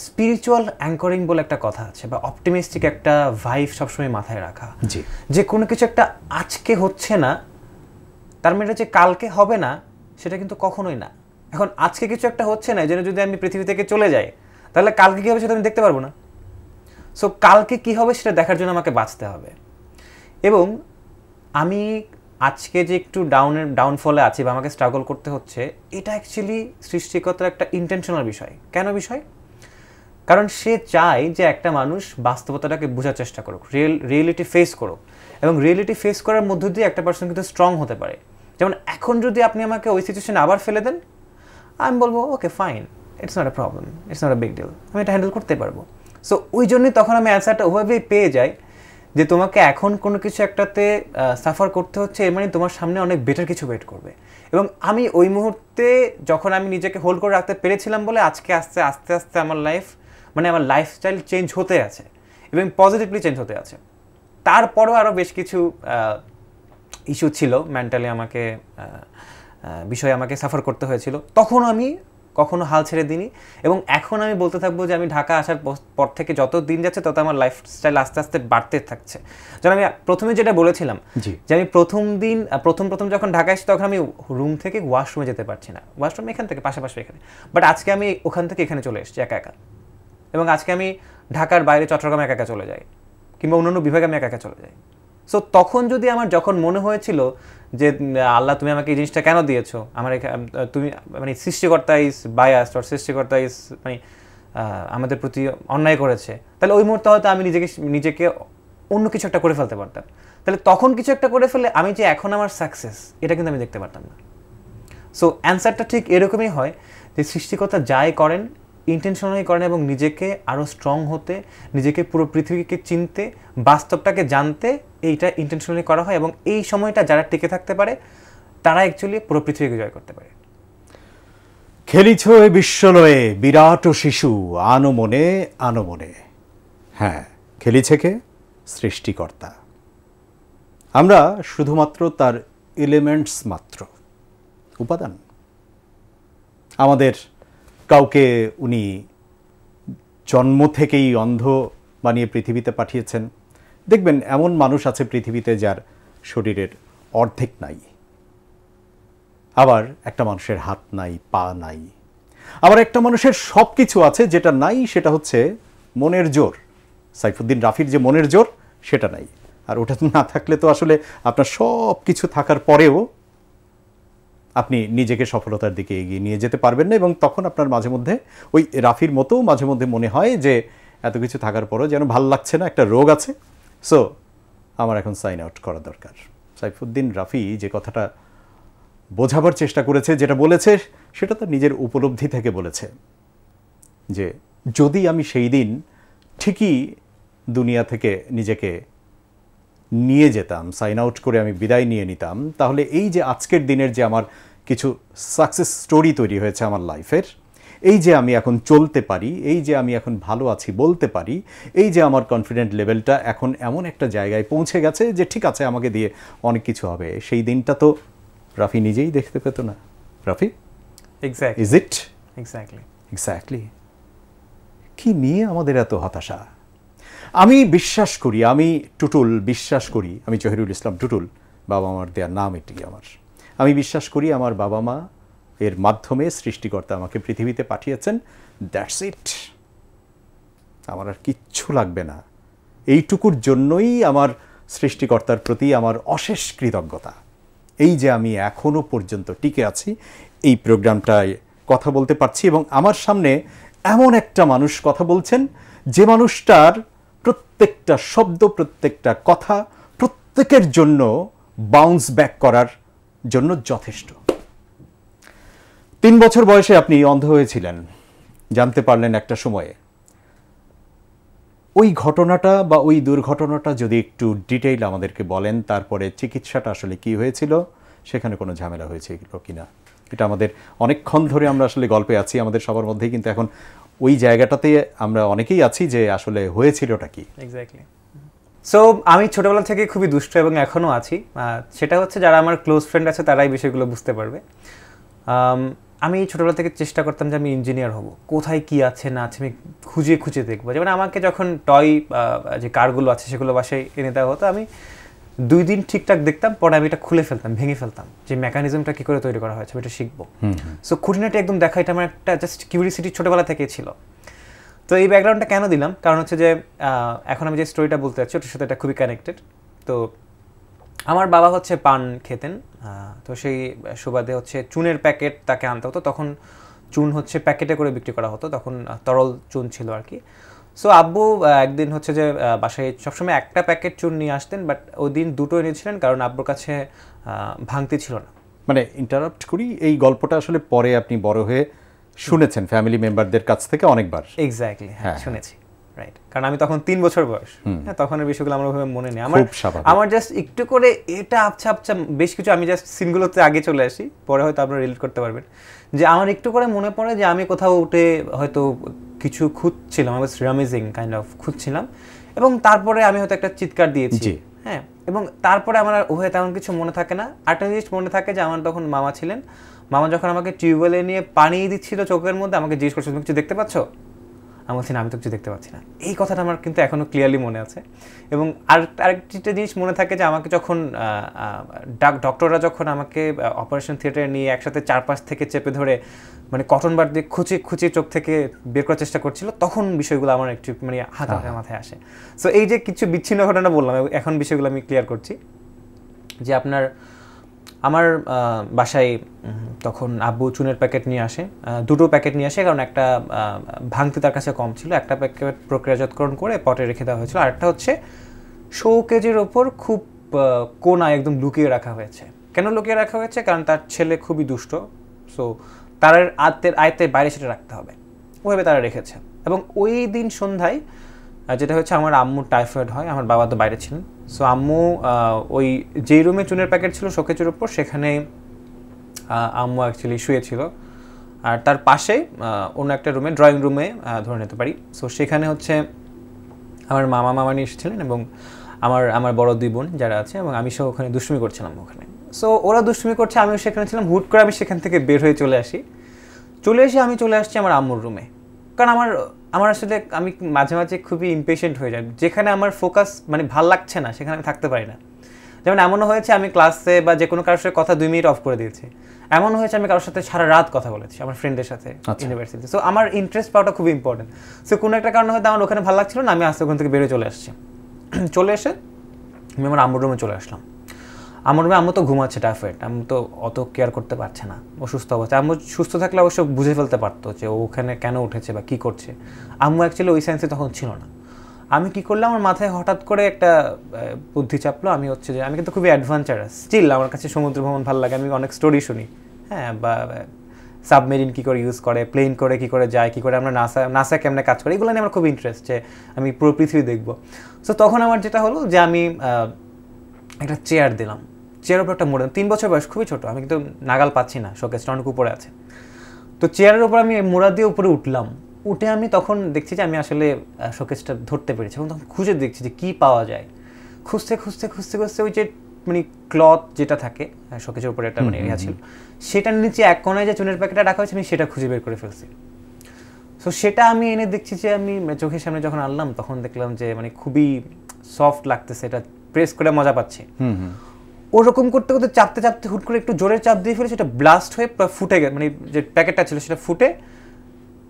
স্পিরিচুয়াল অ্যাঙ্করিং বলে একটা কথা আছে, বা অপটিমিস্টিক একটা ভাইব সবসময় মাথায় রাখা, যে কোনো কিছু একটা আজকে হচ্ছে না তার মানে যে কালকে হবে না, সেটা কিন্তু কখনোই না। এখন আজকে কিছু একটা হচ্ছে না, এই জন্য যদি আমি পৃথিবী থেকে চলে যাই, তাহলে কালকে কী হবে সেটা আমি দেখতে পারবো না। সো কালকে কী হবে সেটা দেখার জন্য আমাকে বাঁচতে হবে। এবং আমি আজকে যে একটু ডাউনফলে আছি বা আমাকে স্ট্রাগল করতে হচ্ছে, এটা অ্যাকচুয়ালি সৃষ্টিকর্তার একটা ইন্টেনশনাল বিষয়। কেন বিষয়? কারণ সে চায় যে একটা মানুষ বাস্তবতাটাকে বোঝার চেষ্টা করুক, রিয়েলিটি ফেস করুক, এবং রিয়েলিটি ফেস করার মধ্য দিয়ে একটা পার্সন কিন্তু স্ট্রং হতে পারে। যেমন এখন যদি আপনি আমাকে ওই সিচুয়েশনে আবার ফেলে দেন, আমি বলবো okay fine, it's not a problem, it's not a big deal, আমি এটা হ্যান্ডেল করতে পারবো। সো ওই জন্যই তখন আমি অ্যান্সারটা ওভাবেই পেয়ে যাই যে তোমাকে এখন কোনো কিছু একটাতে সাফার করতে হচ্ছে, এর মানে তোমার সামনে অনেক বেটার কিছু ওয়েট করবে। এবং আমি ওই মুহূর্তে যখন আমি নিজেকে হোল্ড করে রাখতে পেরেছিলাম বলে আজকে আস্তে আস্তে আমার আমার লাইফস্টাইল চেঞ্জ হতে আছে এবং পজিটিভলি চেঞ্জ হতে আছে। তারপরেও আরও বেশ কিছু ইস্যু ছিল, মেন্টালি বিষয়ে আমাকে সাফার করতে হয়েছিল। তখন আমি কখনো হাল ছেড়ে দিইনি, এবং এখন আমি বলতে থাকবো যে আমি ঢাকা আসার পর থেকে যত দিন যাচ্ছে তত আমার লাইফস্টাইল আস্তে আস্তে বাড়তে থাকছে। যেন আমি প্রথমে যেটা বলেছিলাম যে আমি প্রথম যখন ঢাকা এসেছি, তখন আমি রুম থেকে ওয়াশরুমে যেতে পারছি না, ওয়াশরুম এখান থেকে পাশাপাশি এখানে, বাট আজকে আমি ওখান থেকে এখানে চলে এসেছি একা একা। এবং আজকে আমি ঢাকার বাইরে চট্টগ্রামে একা একা চলে যাই, কিংবা অন্যান্য বিভাগে আমি একা একা চলে যাই। সো তখন যদি আমার যখন মনে হয়েছিল যে আল্লাহ তুমি আমাকে এই জিনিসটা কেন দিয়েছো, আমার তুমি মানে সৃষ্টিকর্তা ইজ বায়াসড, আর সৃষ্টিকর্তা ইজ মানে আমাদের প্রতি অন্যায় করেছে, তাহলে ওই মুহূর্তে হয়তো আমি নিজেকে অন্য কিছু একটা করে ফেলতে পারতাম। তাহলে তখন কিছু একটা করে ফেলে আমি যে এখন আমার সাকসেস, এটা কিন্তু আমি দেখতে পারতাম না। সো অ্যান্সারটা ঠিক এরকমই হয় যে সৃষ্টিকর্তা যাই করেন ইন্টেনশনালি করেন এবং নিজেকে আরও স্ট্রং হতে, নিজেকে পুরো পৃথিবীকে চিনতে, বাস্তবটাকে জানতে এইটা ইন্টেনশনালি করা হয়, এবং এই সময়টা যারা টিকে থাকতে পারে তারা অ্যাকচুয়ালি পুরো পৃথিবীকে জয় করতে পারে। খেলিছ এ বিশ্বলয়ে বিরাট শিশু আনো মনে আনো মনে। হ্যাঁ, খেলিছে কে? সৃষ্টিকর্তা। আমরা শুধুমাত্র তার এলিমেন্টস মাত্র, উপাদান। আমাদের কাউকে উনি জন্ম থেকেই অন্ধ বানিয়ে পৃথিবীতে পাঠিয়েছেন। দেখবেন এমন মানুষ আছে পৃথিবীতে যার শরীরের অর্ধেক নাই, আবার একটা মানুষের হাত নাই, পা নাই, আবার একটা মানুষের সব কিছু আছে, যেটা নাই সেটা হচ্ছে মনের জোর। সাইফুদ্দিন রাফির যে মনের জোর সেটা নাই, আর ওটা না থাকলে তো আসলে আপনার সব কিছু থাকার পরেও আপনি নিজেকে সফলতার দিকে এগিয়ে নিয়ে যেতে পারবেন না, এবং তখন আপনার মাঝে মধ্যে ওই রাফির মতো মাঝে মধ্যে মনে হয় যে এত কিছু থাকার পরেও যেন ভাল লাগছে না, একটা রোগ আছে, সো আমার এখন সাইন আউট করা দরকার। সাইফুদ্দিন রাফি যে কথাটা বোঝাবার চেষ্টা করেছে, যেটা বলেছে সেটা তার নিজের উপলব্ধি থেকে বলেছে যে যদি আমি সেই দিন ঠিকই দুনিয়া থেকে নিজেকে নিয়ে যেতাম, সাইন আউট করে আমি বিদায় নিয়ে নিতাম, তাহলে এই যে আজকের দিনের যে আমার কিছু সাকসেস স্টোরি তৈরি হয়েছে আমার লাইফের, এই যে আমি এখন চলতে পারি, এই যে আমি এখন ভালো আছি বলতে পারি, এই যে আমার কনফিডেন্ট লেভেলটা এখন এমন একটা জায়গায় পৌঁছে গেছে যে ঠিক আছে আমাকে দিয়ে অনেক কিছু হবে, সেই দিনটা তো রাফি নিজেই দেখতে পেত না। Rafi, exactly, is it? Exactly. কি নিয়ে আমাদের এত হতাশা? আমি বিশ্বাস করি, আমি টুটুল বিশ্বাস করি, আমি জহিরুল ইসলাম টুটুল, বাবা মার দেওয়ার নাম এটি আমার। আমি বিশ্বাস করি আমার বাবা মা এর মাধ্যমে সৃষ্টিকর্তা আমাকে পৃথিবীতে পাঠিয়েছেন, দ্যাটস ইট। আমার আর কিচ্ছু লাগবে না। এইটুকুর জন্যই আমার সৃষ্টিকর্তার প্রতি আমার অশেষ কৃতজ্ঞতা। এই যে আমি এখনো পর্যন্ত টিকে আছি, এই প্রোগ্রামটায় কথা বলতে পারছি, এবং আমার সামনে এমন একটা মানুষ কথা বলছেন যে মানুষটার প্রত্যেকটা শব্দ, প্রত্যেকটা কথা প্রত্যেকের জন্য বাউন্স ব্যাক করার জন্য যথেষ্ট। 3 বছর বয়সে আপনি অন্ধ হয়েছিলেন, জানতে পারলেন একটা সময়ে। ওই ঘটনাটা বা ওই দুর্ঘটনাটা যদি একটু ডিটেইল আমাদেরকে বলেন, তারপরে চিকিৎসাটা আসলে কি হয়েছিল, সেখানে কোনো ঝামেলা হয়েছিল কিনা, এটা আমাদের অনেকক্ষণ ধরে আমরা আসলে গল্পে আছি, আমাদের সবার মধ্যেই কিন্তু এখন ওই জায়গাটাতে আমরা অনেকেই আছি যে আসলে হয়েছিলটা কি। এক্স্যাক্টলি। সো আমি ছোটবেলা থেকে খুবই দুষ্ট এবং এখনও আছি। সেটা হচ্ছে যারা আমার ক্লোজ ফ্রেন্ড আছে তারাই বিষয়গুলো বুঝতে পারবে। আমি ছোটবেলা থেকে চেষ্টা করতাম যে আমি ইঞ্জিনিয়ার হব, কোথায় কি আছে না আছে আমি খুঁজে খুঁজে দেখবো। যেমন আমাকে যখন টয় যে কারগুলো আছে সেগুলো বাসায় এনে দেওয়া হতো, আমি 2 দিন ঠিকঠাক দেখতাম, পরে আমি এটা খুলে ফেলতাম, ভেঙে ফেলতাম, যে মেকানিজমটা কী করে তৈরি করা হয়েছে এটা শিখবো। সো খুঁটিনাটি একদম দেখা, এটা আমার একটা জাস্ট কিউরিসিটি ছোটোবেলা থেকেই ছিল। তো এই ব্যাকগ্রাউন্ডটা কেন দিলাম, কারণ হচ্ছে যে এখন আমি যে স্টোরিটা বলতে চাচ্ছি ওটার সাথে এটা খুবই কানেক্টেড। তো আমার বাবা হচ্ছে পান খেতেন, তো সেই সুবাদে হচ্ছে চুনের প্যাকেট তাকে আনতে হতো। তখন চুন হচ্ছে প্যাকেটে করে বিক্রি করা হতো, তখন তরল চুন ছিল আর কি। সো আব্বু একদিন হচ্ছে যে বাসায় সবসময় একটা প্যাকেট চুন নিয়ে আসতেন, বাট ওই দিন 2টো এনেছিলেন কারণ আব্বুর কাছে ভাঙতি ছিল না। মানে ইন্টারাপ্ট করি, এই গল্পটা আসলে পরে আপনি বড় হয়ে শুনেছেন ফ্যামিলি মেম্বারদের কাছ থেকে অনেকবার? এক্স্যাক্টলি, হ্যাঁ শুনেছি, রাইট। কারণ আমি তখন 3 বছর বয়স, হ্যাঁ তখনের বিষয়গুলো আমার ওইভাবে মনে নেই। আমার জাস্ট একটু করে এটা আবছা আবছা বেশ কিছু, আমি জাস্ট সিনগুলোতে আগে চলে আসি, পরে হয়তো আপনারা রিলেট করতে পারবেন, যে আমার একটু করে মনে পড়ে যে আমি কোথাও উঠে হয়তো কিছু খুঁজছিলাম, আই ওয়াজ রামিজিং কাইন্ড অফ খুঁজছিলাম, এবং তারপরে আমি হয়তো একটা চিৎকার দিয়েছি, হ্যাঁ, এবং তারপরে আমার ওহে তেমন কিছু মনে থাকে না। আরেকটা জিনিস মনে থাকে যে আমার তখন মামা ছিলেন, মামা যখন আমাকে টিউবওয়েলে নিয়ে পানি দিচ্ছিল চোখের মধ্যে, আমাকে জিজ্ঞেস করছিল তুমি কিছু দেখতে পাচ্ছ? আমি বলছি না, আমি তো কিছু দেখতে পাচ্ছি না। এই কথাটা আমার কিন্তু এখনও ক্লিয়ারলি মনে আছে। এবং আরেকটা জিনিস মনে থাকে যে আমাকে যখন ডক্টররা যখন আমাকে অপারেশন থিয়েটারে নিয়ে একসাথে 4-5 থেকে চেপে ধরে মানে কটন বার দিয়ে খুঁচিয়ে চোখ থেকে বের করার চেষ্টা করছিল, তখন বিষয়গুলো আমার একটু মানে হাতে মাথায় আসে। সো এই যে কিছু বিচ্ছিন্ন ঘটনা বললাম, এখন বিষয়গুলো আমি ক্লিয়ার করছি। যে আমার বাসায় তখন আব্বু চুনের প্যাকেট নিয়ে আসে, 2টো প্যাকেট নিয়ে আসে, কারণ একটা ভাঙতি তার কাছে কম ছিল। একটা প্যাকেট প্রক্রিয়াজাতকরণ করে পটে রেখে দেওয়া হয়েছিল, আরেকটা হচ্ছে শোকেজের ওপর খুব কোনায় একদম লুকিয়ে রাখা হয়েছে। কেন লুকিয়ে রাখা হয়েছে? কারণ তার ছেলে খুবই দুষ্ট, সো তার আয়ত্তের বাইরে সেটা রাখতে হবে, ওইভাবে তারা রেখেছে। এবং ওই দিন সন্ধ্যায় যেটা হচ্ছে আমার আম্মুর টাইফয়েড হয়, আমার বাবা তো বাইরে ছিলেন। সো আম্মু ওই যেই রুমে চুনের প্যাকেট ছিল শোকেজের উপর, সেখানে আম্মু অ্যাকচুয়ালি শুয়েছিল। আর তার পাশে অন্য একটা রুমে, ড্রয়িং রুমে ধরে নিতে পারি, সো সেখানে হচ্ছে আমার মামা এসেছিলেন এবং আমার বড় দুই বোন যারা আছে, এবং আমি সহ ওখানে দুষ্টুমি করছিলাম ওখানে। সো ওরা দুষ্টুমি করছে, আমিও সেখানে ছিলাম। হুট করে আমি সেখান থেকে বের হয়ে চলে আসি। আমি চলে আসছি আমার আম্মুর রুমে, কারণ আমার আসলে আমি মাঝে মাঝে খুবই ইমপেশেন্ট হয়ে যাই। যেখানে আমার ফোকাস মানে ভাল লাগছে না সেখানে আমি থাকতে পারি না। যেমন এমনও হয়েছে আমি ক্লাসে বা যে কোনো কারোর সাথে কথা 2 মিনিট অফ করে দিয়েছি। এমনও হয়েছে আমি কারোর সাথে সারা রাত কথা বলেছি, আমার ফ্রেন্ডের সাথে ইউনিভার্সিটিতে। সো আমার ইন্টারেস্ট পাওয়াটা খুবই ইম্পর্টেন্ট। সো কোনো একটা কারণে হয়তো আমার ওখানে ভালো লাগছিল না, আমি আস্তে ওখান থেকে বেরোয় চলে আসছি। চলে এসে আমি আমার আম্মুর রুমে চলে আসলাম। আমার রুমে আম্মু তো ঘুমাচ্ছে, টাইফয়েড, আম্মু তো অত কেয়ার করতে পারছে না, অসুস্থ অবস্থা। আম্মু সুস্থ থাকলে অবশ্য বুঝে ফেলতে পারতো যে ও ওখানে কেন উঠেছে বা কী করছে। আম্মু অ্যাকচুয়ালি ওই সেন্সে তখন ছিল না। আমি কি করলাম, আমার মাথায় হঠাৎ করে একটা বুদ্ধি চাপলো। আমি কিন্তু খুবই অ্যাডভেঞ্চারাস স্টিল, আমার কাছে সমুদ্র ভ্রমণ ভালো লাগে, আমি অনেক স্টোরি শুনি, হ্যাঁ, বা সাবমেরিন কী করে ইউজ করে, প্লেন করে কী করে যায়, কী করে আমরা নাসা কেমনে কাজ করে, এগুলো নিয়ে আমার খুব ইন্টারেস্ট, যে আমি পুরো পৃথিবী দেখবো। সো তখন আমার যেটা হলো যে আমি একটা চেয়ার দিলাম, চেয়ারের উপর একটা মোড়া, 3 বছর বয়স, খুবই ছোটো, আমি কিন্তু নাগাল পাচ্ছি না, শোকেসটা অনেক উপরে আছে। তো চেয়ারের উপর আমি মোড়া দিয়ে উপরে উঠলাম। উঠে আমি তখন দেখছি যে আমি আসলে শোকেসটা ধরতে পেরেছি, এবং তখন খুঁজে দেখছি যে কী পাওয়া যায়। খুঁজতে ওই যে মানে ক্লথ যেটা থাকে শোকেসের উপরে একটা মানে এরিয়া ছিল, সেটার নিচে এক কোনায় যে চুনের প্যাকেটটা রাখা হয়েছে আমি সেটা খুঁজে বের করে ফেলছি। সো সেটা আমি এনে দেখছি যে আমি চোখের সামনে যখন আনলাম তখন দেখলাম যে মানে খুবই সফট লাগতেছে, এটা প্রেস করে মজা পাচ্ছি। ওরকম করতে চাপতে হুট করে একটু জোরে চাপ দিয়ে ফেলেছে, সেটা ব্লাস্ট হয়ে ফুটে গেছে, মানে যে প্যাকেটটা ছিল সেটা ফুটে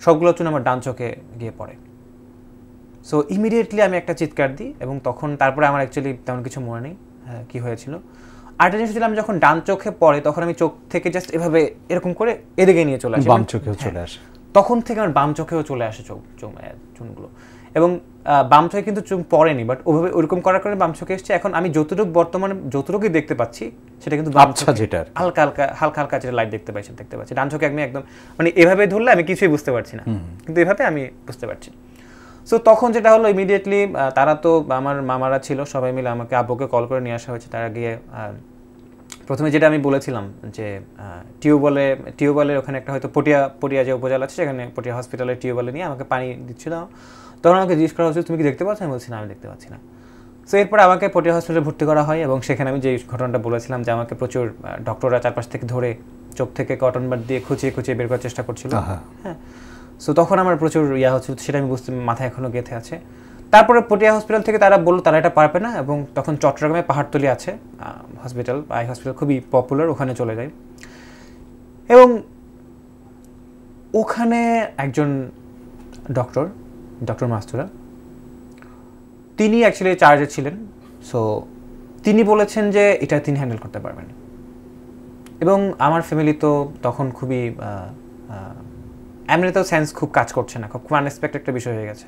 সবগুলো চুন আমার ডান চোখে গিয়ে পড়ে। সো ইমিডিয়েটলি আমি একটা চিৎকার দিই, এবং তারপরে আমার অ্যাকচুয়ালি তেমন কিছু মনে নেই কী হয়েছিল। আরেকটা জিনিস ছিল, আমি যখন ডান চোখে পড়ে তখন আমি চোখ থেকে জাস্ট এভাবে এরকম করে এদিকে নিয়ে চলে আসি, বাম চোখেও চলে আসে। তখন থেকে আমার বাম চোখেও চলে আসে চুনগুলো, এবং বাম চোখে কিন্তু চুন পড়েনি, বাট ওভাবে ওরকম করার কারণে বাম চোখে এসছে। এখন আমি যতটুকুই দেখতে পাচ্ছি সেটা কিন্তু হালকা যেটা লাইট দেখতে পাচ্ছি। ডান চোখে আমি একদম মানে এভাবে ধরলে আমি কিছুই বুঝতে পারছি না, কিন্তু এভাবে আমি বুঝতে পারছি। সো তখন যেটা হলো, ইমিডিয়েটলি তারা তো আমার মামারা ছিল, সবাই মিলে আমাকে আব্বুকে কল করে নিয়ে আসা হয়েছে। তারা গিয়ে প্রথমে যেটা আমি বলেছিলাম যে টিউবওয়েলের ওখানে একটা হয়তো পটিয়া যে উপজেলা আছে সেখানে পটিয়া হসপিটালের টিউবওয়েলে নিয়ে আমাকে পানি দিচ্ছিল। তখন আমাকে জিজ্ঞেস করা হচ্ছিল তুমি কি দেখতে পাচ্ছ, আমি বলছি না আমি দেখতে পাচ্ছি না। সো এরপরে আমাকে পটিয়া হসপিটালে ভর্তি করা হয়, এবং সেখানে আমি যে ঘটনাটা বলেছিলাম যে আমাকে প্রচুর ডক্টররা চারপাশ থেকে ধরে চোখ থেকে কটন বাড দিয়ে খুঁচিয়ে বের করার চেষ্টা করছিল। হ্যাঁ, সো তখন আমার প্রচুর হচ্ছিল, সেটা আমি বুঝতে মাথায় এখনও গেঁথে আছে। তারপরে পটিয়া হসপিটাল থেকে তারা বললো তারা এটা পারবে না, এবং তখন চট্টগ্রামে পাহাড়তলি আছে আই হসপিটাল, খুবই পপুলার, ওখানে চলে যাই। এবং ওখানে একজন ডক্টর মাস্তুরা, তিনি অ্যাকচুয়ালি চার্জে ছিলেন। সো তিনি বলেছেন যে এটা তিনি হ্যান্ডেল করতে পারবেন, এবং আমার ফ্যামিলি তো তখন খুবই এমনিতেও সেন্স খুব কাজ করছে না, খুব আনএক্সপেক্টেড একটা বিষয় হয়ে গেছে।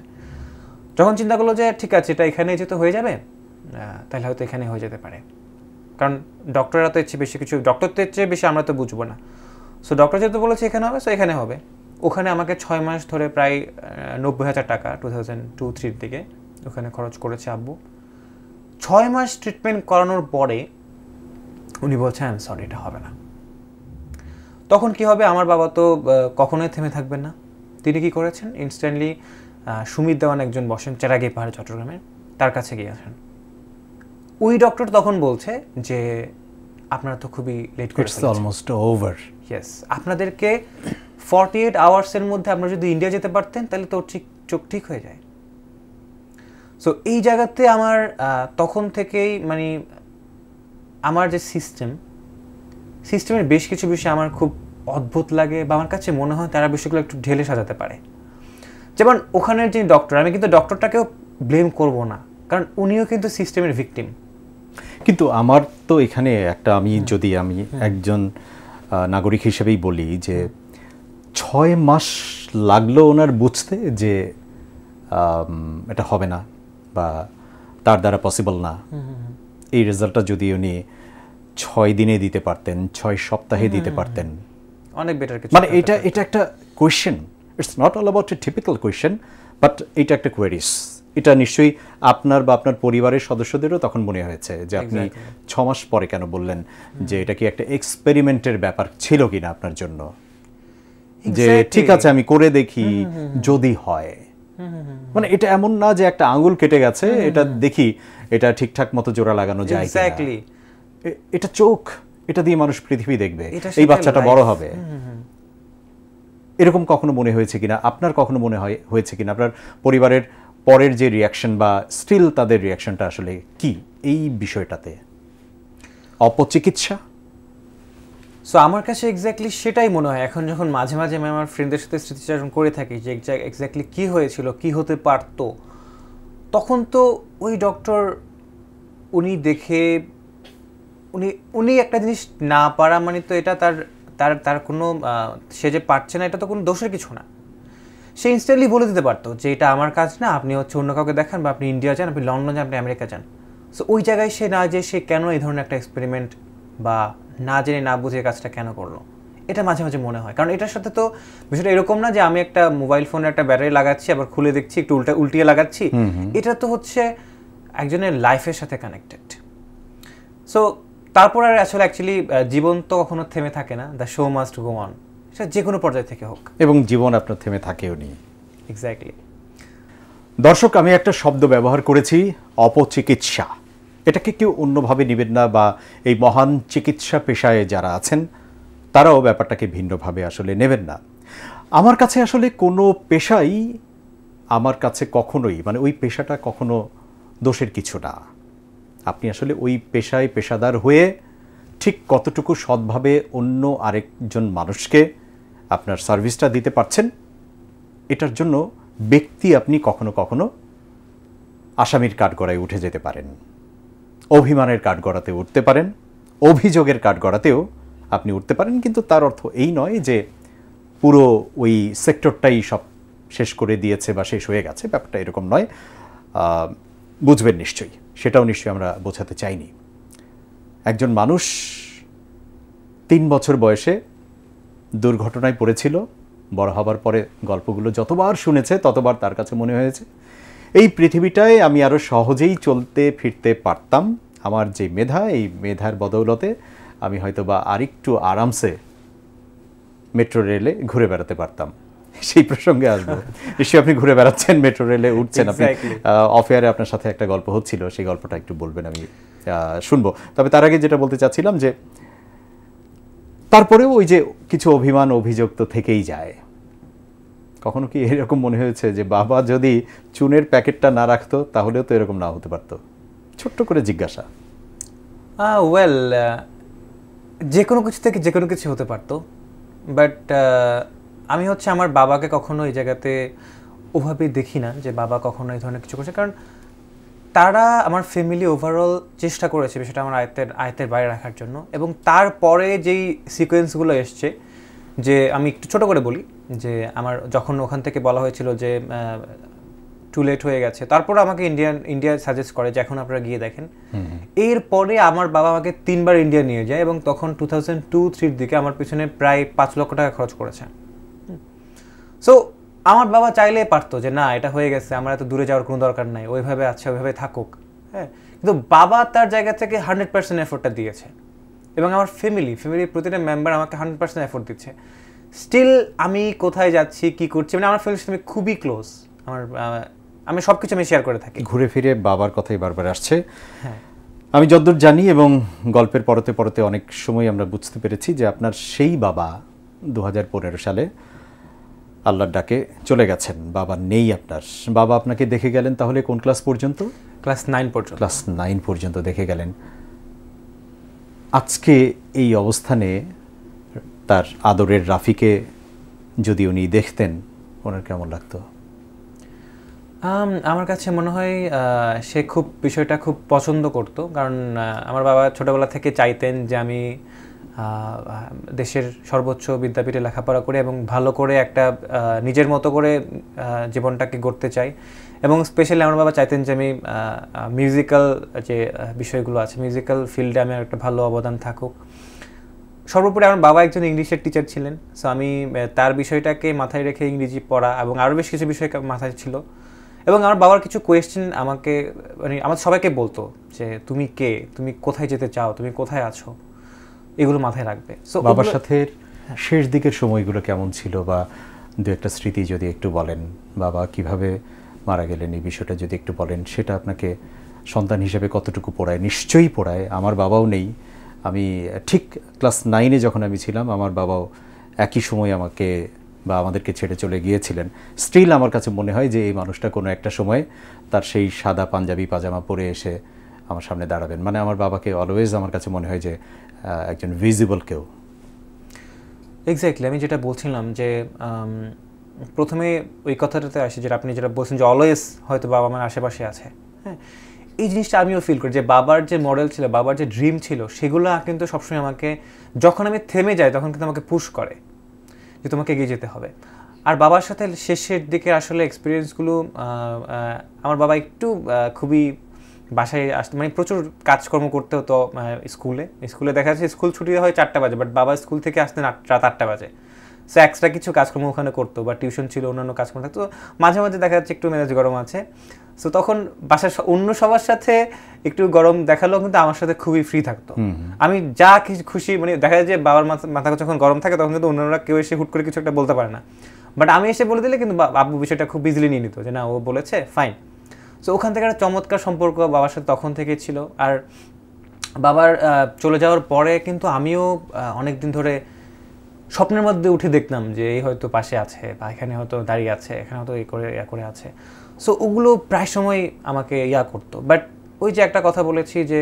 যখন চিন্তা করলো যে ঠিক আছে এটা এখানে যেহেতু হয়ে যাবে, তাহলে হয়তো এখানে হয়ে যেতে পারে, কারণ ডক্টররা তো ডক্টরদের চেয়ে বেশি আমরা তো বুঝবো না। সো ডক্টর যেহেতু বলেছে এখানে হবে, সো এখানে হবে। ওখানে আমাকে 6 মাস ধরে প্রায় 90,000 টাকা 2002-03 দিকে ওখানে খরচ করেছে আব্বু। 6 মাস ট্রিটমেন্ট করানোর পরে উনি বলছেন সরি এটা হবে না। তখন কি হবে, আমার বাবা তো কখনোই থেমে থাকবেন না। তিনি কি করেছেন, ইনস্ট্যান্টলি সুমিত দেওয়ান একজন বসেন চেরাগি পাহাড়ে চট্টগ্রামে, তার কাছে গিয়েছেন। ওই ডক্টর তখন বলছে যে আপনারা তো খুবই লেট করে ফেলেছেন, অলমোস্ট ওভার। ইয়েস, আপনাদেরকে 48 আওয়ার্সের মধ্যে আপনারা যদি ইন্ডিয়া যেতে পারতেন তাহলে তো চোখ ঠিক হয়ে যায়। সো এই জায়গাতে আমার তখন থেকেই মানে আমার যে সিস্টেমের বেশ কিছু বিষয় আমার খুব অদ্ভুত লাগে, বা আমার কাছে মনে হয় তারা বিষয়গুলো একটু ঢেলে সাজাতে পারে। যেমন ওখানের যে ডক্টর, আমি কিন্তু ডক্টরটাকেও ব্লেম করব না, কারণ উনিও কিন্তু সিস্টেমের ভিকটিম। কিন্তু আমার তো এখানে আমি একজন নাগরিক হিসেবেই বলি যে 6 মাস লাগলো ওনার বুঝতে যে এটা হবে না বা তার দ্বারা পসিবল না। এই রেজাল্টটা যদি উনি 6 দিনে দিতে পারতেন, 6 সপ্তাহে দিতে পারতেন, অনেক বেটার কিছু মানে এটা একটা question, it's not all about A typical question, but এটা একটা কোয়েরিস। এটা নিশ্চয়ই আপনার বা আপনার পরিবারের সদস্যদেরও তখন মনে হয়েছে যে আপনি 6 মাস পরে কেন বললেন যে এটা কি একটা এক্সপেরিমেন্টের ব্যাপার ছিল কিনা আপনার জন্য, যে ঠিক আছে আমি করে দেখি যদি হয়। মানে এটা এমন না যে একটা আঙ্গুল কেটে গেছে, এটা দেখি এটা ঠিকঠাক মতো জোড়া লাগানো যায় কিনা। এক্স্যাক্টলি, এটা চোখ, এটা দিয়ে মানুষ পৃথিবী দেখবে, এই বাচ্চাটা বড় হবে। এরকম কখনো মনে হয়েছে কিনা, আপনার কখনো মনে হয়েছে কিনা, আপনার পরিবারের পরের যে রিয়াকশন বা স্টিল তাদের রিয়াকশনটা আসলে কি এই বিষয়টাতে? অপচিকিৎসা? সো আমার কাছে এক্স্যাক্টলি সেটাই মনে হয় এখন, যখন মাঝে মাঝে আমি আমার ফ্রেন্ডদের সাথে স্মৃতিচারণ করে থাকি যে এক্স্যাক্টলি কী হয়েছিল, কী হতে পারতো, তখন তো ওই ডক্টর উনি দেখে উনি একটা জিনিস না পারা মানে তো এটা তার তার তার কোনো সে যে পারছে না এটা তো কোনো দোষের কিছু না। সে ইনস্ট্যান্টলি বলে দিতে পারতো যে এটা আমার কাজ না, আপনি হচ্ছে অন্য কাউকে দেখান, বা আপনি ইন্ডিয়া যান, আপনি লন্ডন যান, আপনি আমেরিকা যান। সো ওই জায়গায় সে না যে সে কেন এই ধরনের একটা এক্সপেরিমেন্ট বা না জেনে না বুঝে কাজটা কেন করলো, এটা মাঝে মাঝে মনে হয়। কারণ এটার সাথে তো বিষয়টা এরকম না যে আমি একটা মোবাইল ফোনের একটা ব্যাটারি লাগাচ্ছি আবার খুলে দেখছি একটু উল্টিয়ে লাগাচ্ছি, এটা তো হচ্ছে একজনের লাইফের সাথে কানেক্টেড। সো তারপর আর আসলে অ্যাকচুয়ালি জীবন তো কখনো থেমে থাকে না, the show must go on, সেটা যে কোনো পর্যায়ে থেকে হোক। এবং জীবন আপনার থেমে থাকেও নি। এক্স্যাক্টলি। দর্শক, আমি একটা শব্দ ব্যবহার করেছি, অপচিকিৎসা। এটাকে কেউ অন্যভাবে নেবেন না, বা এই মহান চিকিৎসা পেশায় যারা আছেন তারাও ব্যাপারটাকে ভিন্নভাবে আসলে নেবেন না। আমার কাছে আসলে কোনো পেশাই আমার কাছে কখনোই, মানে ওই পেশাটা কখনো দোষের কিছু না। আপনি আসলে ওই পেশায় পেশাদার হয়ে ঠিক কতটুকু সৎভাবে অন্য আরেকজন মানুষকে আপনার সার্ভিসটা দিতে পারছেন, এটার জন্য ব্যক্তি আপনি কখনো কখনো আসামির কাঠগড়ায় উঠে যেতে পারেন, অভিমানের কাঠগড়াতে উঠতে পারেন, অভিযোগের কাঠগড়াতেও আপনি উঠতে পারেন। কিন্তু তার অর্থ এই নয় যে পুরো ওই সেক্টরটাই সব শেষ করে দিয়েছে বা শেষ হয়ে গেছে, ব্যাপারটা এরকম নয়। বুঝবেন নিশ্চয়ই, সেটাও নিশ্চয়ই আমরা বোঝাতে চাইনি। একজন মানুষ 3 বছর বয়সে দুর্ঘটনায় পড়েছিল, বড় হবার পরে গল্পগুলো যতবার শুনেছে ততবার তার কাছে মনে হয়েছে এই পৃথিবীটায় আমি আরও সহজেই চলতে ফিরতে পারতাম। আমার যে মেধা, এই মেধার বদৌলতে আমি হয়তো বা আরেকটু আরামসে মেট্রো রেলে ঘুরে বেড়াতে পারতাম। সেই প্রসঙ্গে আসবো। নিশ্চয়ই আপনি ঘুরে বেড়াচ্ছেন, মেট্রো রেলে উঠছেন। আপনি অফ এয়ারে আপনার সাথে একটা গল্প হচ্ছিল, সেই গল্পটা একটু বলবেন, আমি শুনবো। তবে তার আগে যেটা বলতে চাচ্ছিলাম যে তারপরেও ওই যে কিছু অভিমান অভিযোগ তো থেকেই যায়। কখনো কি এরকম মনে হয়েছে যে বাবা যদি চুনের প্যাকেটটা না রাখতো তাহলেও তো এরকম না হতে পারতো? ছোট্ট করে জিজ্ঞাসা। ওয়েল, যে কোনো কিছু থেকে যে কোনো কিছু হতে পারতো, বাট আমি হচ্ছে আমার বাবাকে কখনো এই জায়গাতে ওভাবে দেখি না যে বাবা কখনো এই ধরনের কিছু করছে। কারণ তারা, আমার ফ্যামিলি ওভারঅল চেষ্টা করেছে বিষয়টা আমার আয়ত্তের বাইরে রাখার জন্য। এবং তারপরে যেই সিকোয়েন্সগুলো এসছে, যে আমি একটু ছোটো করে বলি, যে আমার যখন ওখান থেকে বলা হয়েছিল যে টু লেট হয়ে গেছে, তারপর আমাকে ইন্ডিয়া সাজেস্ট করে যে এখন আপনারা গিয়ে দেখেন। এরপরে আমার বাবা আমাকে 3 বার ইন্ডিয়া নিয়ে যায়, এবং তখন 2002-03 দিকে আমার পিছনে প্রায় 5 লক্ষ টাকা খরচ করেছে। সো আমার বাবা চাইলে পারতো যে না, এটা হয়ে গেছে, আমার এত দূরে যাওয়ার কোনো দরকার নাই, ওইভাবে আছে ওইভাবে থাকুক, হ্যাঁ। কিন্তু বাবা তার জায়গা থেকে 100% এফোর্টটা দিয়েছে, এবং আমার ফ্যামিলির প্রতিটা মেম্বার আমাকে 100% এফোর্ট দিচ্ছে। স্টিল আমি কোথায় যাচ্ছি, কি করছি, মানে আমার ফ্যামিলির সাথে খুবই ক্লোজ। আমি সব কিছু আমি শেয়ার করে থাকি। ঘুরে ফিরে বাবার কথাই বারবার আসছে। হ্যাঁ, আমি যতদূর জানি, এবং গল্পের পরতে পরতে অনেক সময় আমরা বুঝতে পেরেছি যে আপনার সেই বাবা 2015 সালে আল্লাহর ডাকে চলে গেছেন। বাবা নেই আপনার। বাবা আপনাকে দেখে গেলেন তাহলে কোন ক্লাস পর্যন্ত? ক্লাস 9 পর্যন্ত। ক্লাস 9 পর্যন্ত দেখে গেলেন। আজকে এই অবস্থানে তার আদরের রাফিকে যদি উনি দেখতেন, ওনার কেমন লাগতো? আমার কাছে মনে হয় সে বিষয়টা খুব পছন্দ করত। কারণ আমার বাবা ছোটোবেলা থেকে চাইতেন যে আমি দেশের সর্বোচ্চ বিদ্যাপীঠে লেখাপড়া করে এবং ভালো করে একটা নিজের মতো করে জীবনটাকে গড়তে চাই। এবং স্পেশালি আমার বাবা চাইতেন যে আমি মিউজিক্যাল যে বিষয়গুলো আছে, মিউজিক্যাল ফিল্ডে আমি একটা ভালো অবদান থাকুক। সর্বোপরি আমার বাবা একজন ইংলিশের টিচার ছিলেন, সো আমি তার বিষয়টাকে মাথায় রেখে ইংরেজি পড়া এবং আরও বেশ কিছু বিষয় মাথায় ছিল। এবং আমার বাবার কিছু কোয়েশ্চেন আমাকে মানে আমার সবাইকে বলতো যে তুমি কে, তুমি কোথায় যেতে চাও, তুমি কোথায় আছো, এগুলো মাথায় রাখবে। সো বাবার সাথে শেষ দিকের সময়গুলো কেমন ছিল, বা দু একটা স্মৃতি যদি একটু বলেন, বাবা কিভাবে মারা গেলেন এই বিষয়টা যদি একটু বলেন, সেটা আপনাকে সন্তান হিসেবে কতটুকু পড়ায়? নিশ্চয়ই পড়ায়। আমার বাবাও নেই, আমি ঠিক ক্লাস 9-এ যখন আমি ছিলাম আমার বাবাও একই সময় আমাকে বা আমাদেরকে ছেড়ে চলে গিয়েছিলেন। স্টিল আমার কাছে মনে হয় যে এই মানুষটা কোনো একটা সময় তার সেই সাদা পাঞ্জাবি পাজামা পরে এসে আমার সামনে দাঁড়াবেন। মানে আমার বাবাকে অলওয়েজ আমার কাছে মনে হয় যে একজন ভিজিবল কেউ। এক্স্যাক্টলি, আমি যেটা বলছিলাম যে প্রথমে ওই কথাটাতে আসি, যেটা আপনি যেটা বলছেন যে অলওয়েজ হয়তো বাবা আমার আশেপাশে আছে। হ্যাঁ, এই জিনিসটা আমিও ফিল করি যে বাবার যে মডেল ছিল, বাবার যে ড্রিম ছিল, সেগুলো কিন্তু সবসময় আমাকে, যখন আমি থেমে যাই তখন কিন্তু আমাকে পুশ করে যে তোমাকে এগিয়ে যেতে হবে। আর বাবার সাথে শেষের দিকে আসলে এক্সপিরিয়েন্সগুলো, আমার বাবা একটু খুবই বাসায় আসতে মানে প্রচুর কাজকর্ম করতে হতো। স্কুলে দেখা যাচ্ছে স্কুল ছুটি হয় 4টা বাজে, বাট বাবা স্কুল থেকে আসতেন রাত 8টা বাজে। সো এক্সট্রা কিছু কাজকর্ম ওখানে করতো, বা টিউশন ছিল, অন্যান্য কাজকর্ম থাকতো। মাঝে মাঝে দেখা যাচ্ছে একটু মেজাজ গরম আছে, সো তখন বাসার অন্য সবার সাথে একটু গরম দেখালেও কিন্তু আমার সাথে খুবই ফ্রি থাকতো। আমি যা খুশি, মানে দেখা যায় যে বাবার মাথা যখন গরম থাকে তখন কিন্তু অন্যরা কেউ এসে হুট করে কিছু একটা বলতে পারে না, বাট আমি এসে বলে দিলে কিন্তু আব্বু বিষয়টা খুব ইজিলি নিয়ে নিত যে না, ও বলেছে, ফাইন। সো ওখান থেকে একটা চমৎকার সম্পর্ক বাবার সাথে তখন থেকেই ছিল। আর বাবার চলে যাওয়ার পরে কিন্তু আমিও অনেক দিন ধরে স্বপ্নের মধ্যে উঠে দেখতাম যে এই হয়তো পাশে আছে, বা এখানে হয়তো দাঁড়িয়ে আছে, এখানে হয়তো এই করে আছে। সো ওগুলো প্রায় সময় আমাকে করতো। বাট ওই যে একটা কথা বলেছি যে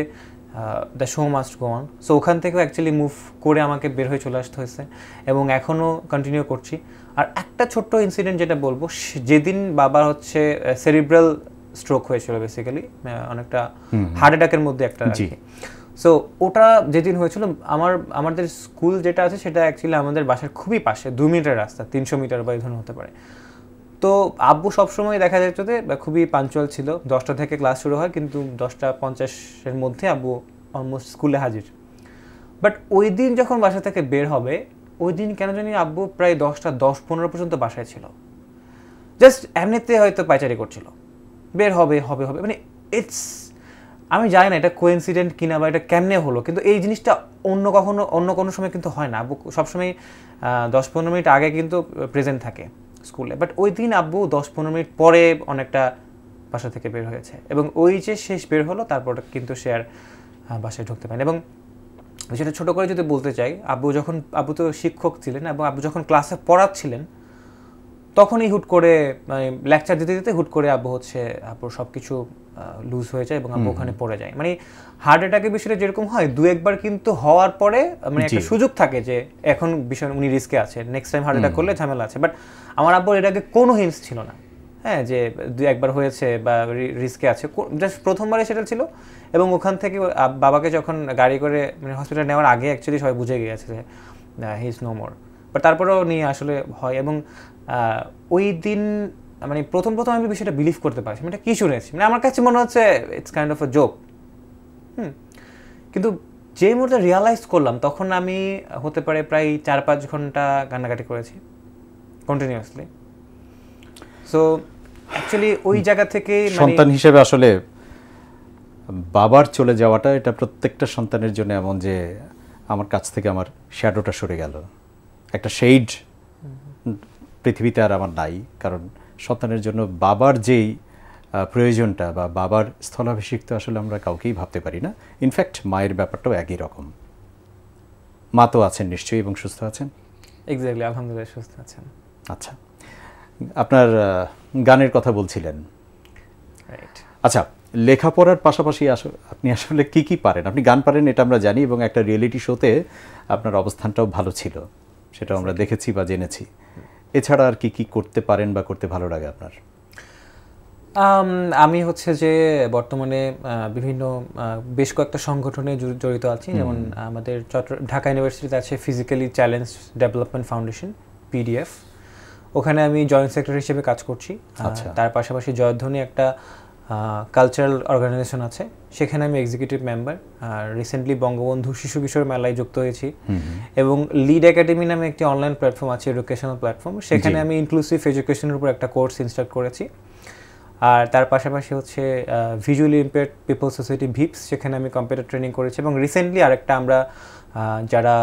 the show must go on, so ওখান থেকেও অ্যাকচুয়ালি মুভ করে আমাকে বের হয়ে চলে আসতে হয়েছে, এবং এখনও কন্টিনিউ করছি। আর একটা ছোট্ট ইনসিডেন্ট যেটা বলবো, যেদিন বাবার হচ্ছে সেরিব্রাল স্ট্রোক হয়েছিল, বেসিক্যালি অনেকটা হার্ট অ্যাটাকের মধ্যে একটা। সো ওটা যেদিন হয়েছিল, আমাদের স্কুল যেটা আছে সেটা অ্যাকচুয়ালি আমাদের বাসার খুবই পাশে, 2 মিনিটের রাস্তা, 300 মিটার বা এই ধরনের হতে পারে। তো আব্বু সবসময় দেখা যেত যে খুবই পাঞ্চুয়াল ছিল, 10টা থেকে ক্লাস শুরু হয়, কিন্তু 10:50-এর মধ্যে আব্বু অলমোস্ট স্কুলে হাজির। বাট ওই দিন যখন বাসা থেকে বের হবে, ওই দিন কেন জানি আব্বু প্রায় 10:10-15 পর্যন্ত বাসায় ছিল, জাস্ট এমনিতে হয়তো পায়চারি করছিল, বের হবে, মানে ইটস, আমি জানি না এটা কোইন্সিডেন্ট কিনা বা এটা কেমনে হলো, কিন্তু এই জিনিসটা অন্য কোনো সময় কিন্তু হয় না। আব্বু সবসময় 10-15 মিনিট আগে কিন্তু প্রেজেন্ট থাকে স্কুলে, বাট ওই দিন আব্বু 10-15 মিনিট পরে অনেকটা বাসা থেকে বের হয়েছে, এবং ওই যে শেষ বের হলো তারপর কিন্তু সে আর বাসায় ঢুকতে পারেনি। এবং যেটা ছোটো করে যদি বলতে চাই, আব্বু তো শিক্ষক ছিলেন, এবং আব্বু যখন ক্লাসে পড়াচ্ছিলেন তখনই হুট করে মানে লেকচার দিতে দিতে হুট করে আব্বুর সব কিছু লুজ হয়ে যায়, এবং আব্বু ওখানে পড়ে যায়। মানে হার্ট অ্যাটাকের বিষয়টা যেরকম হয়, 2-1 কিন্তু হওয়ার পরে মানে একটা সুযোগ থাকে যে এখন বিষয় উনি রিস্কে আছে, নেক্সট টাইম হার্ট অ্যাটাক করলে ঝামেলা আছে। বাট আমার আব্বুর এর আগে কোনো হিন্টস ছিল না, হ্যাঁ, যে 2-1 হয়েছে বা রিস্কে আছে, জাস্ট প্রথমবারে সেটা ছিল। এবং ওখান থেকে বাবাকে যখন গাড়ি করে মানে হসপিটালে নেওয়ার আগে অ্যাকচুয়ালি সবাই বুঝে গিয়েছে যে he is no more, but তারপরেও নিয়ে আসলে হয়। এবং ওই দিন মানে প্রথম আমি বিষয়টা বিলিভ করতে পারছি, মানে কি শুনেছি, মানে আমার কাছে মনে হচ্ছে it's kind of a joke. কিন্তু যে মুহূর্তে রিয়ালাইজ করলাম, তখন আমি হতে পারে প্রায় 4-5 ঘন্টা কান্নাকাটি করেছি কন্টিনিউয়াসলি। সো অ্যাকচুয়ালি ওই জায়গা থেকে সন্তান হিসেবে আসলে বাবার চলে যাওয়াটা, এটা প্রত্যেকটা সন্তানের জন্য এমন যে আমার কাছ থেকে আমার শ্যাডোটা সরে গেল, একটা শেড পৃথিবীতে আর আমার নাই। কারণ সন্তানের জন্য বাবার যেই প্রয়োজনটা বা বাবার স্থলাভিষিক্ত আসলে আমরা কাউকেই ভাবতে পারি না। ইনফ্যাক্ট মায়ের ব্যাপারটাও একই রকম। মা তো আছেন নিশ্চয়ই এবং সুস্থ আছেন? এক্স্যাক্টলি, আলহামদুলিল্লাহ সুস্থ আছেন। আচ্ছা, আপনার গানের কথা বলছিলেন। রাইট। আচ্ছা, লেখাপড়ার পাশাপাশি আপনি আসলে কি পারেন? আপনি গান পারেন এটা আমরা জানি, এবং একটা রিয়েলিটি শোতে আপনার অবস্থানটাও ভালো ছিল, সেটাও আমরা দেখেছি বা জেনেছি। এছাড়া আর কি করতে পারেন বা করতে ভালো লাগে আপনার? আমি যে বর্তমানে বিভিন্ন বেশ কয়েকটা সংগঠনে জড়িত আছি, যেমন আমাদের ঢাকা ইউনিভার্সিটিতে আছে physically challenge development foundation, PDF, ওখানে আমি জয়েন্ট সেক্রেটারি হিসেবে কাজ করছি। তার পাশাপাশি জয়ধ্বনি একটা কালচারাল অর্গানাইজেশন আছে, সেখানে আমি এক্সিকিউটিভ মেম্বার। আর রিসেন্টলি বঙ্গবন্ধু শিশু কিশোর মেলায় যুক্ত হয়েছি এবং লিড একাডেমি নামে একটি অনলাইন প্ল্যাটফর্ম আছে, এডুকেশনাল প্ল্যাটফর্ম, সেখানে আমি ইনক্লুসিভ এডুকেশনের উপর একটা কোর্স ইনস্ট্রাক্ট করেছি। আর তার পাশাপাশি হচ্ছে ভিজুয়ালি ইম্পেয়ার্ড পিপল সোসাইটি ভিপস, সেখানে আমি কম্পিউটার ট্রেনিং করেছি। এবং রিসেন্টলি আরেকটা আমরা যারা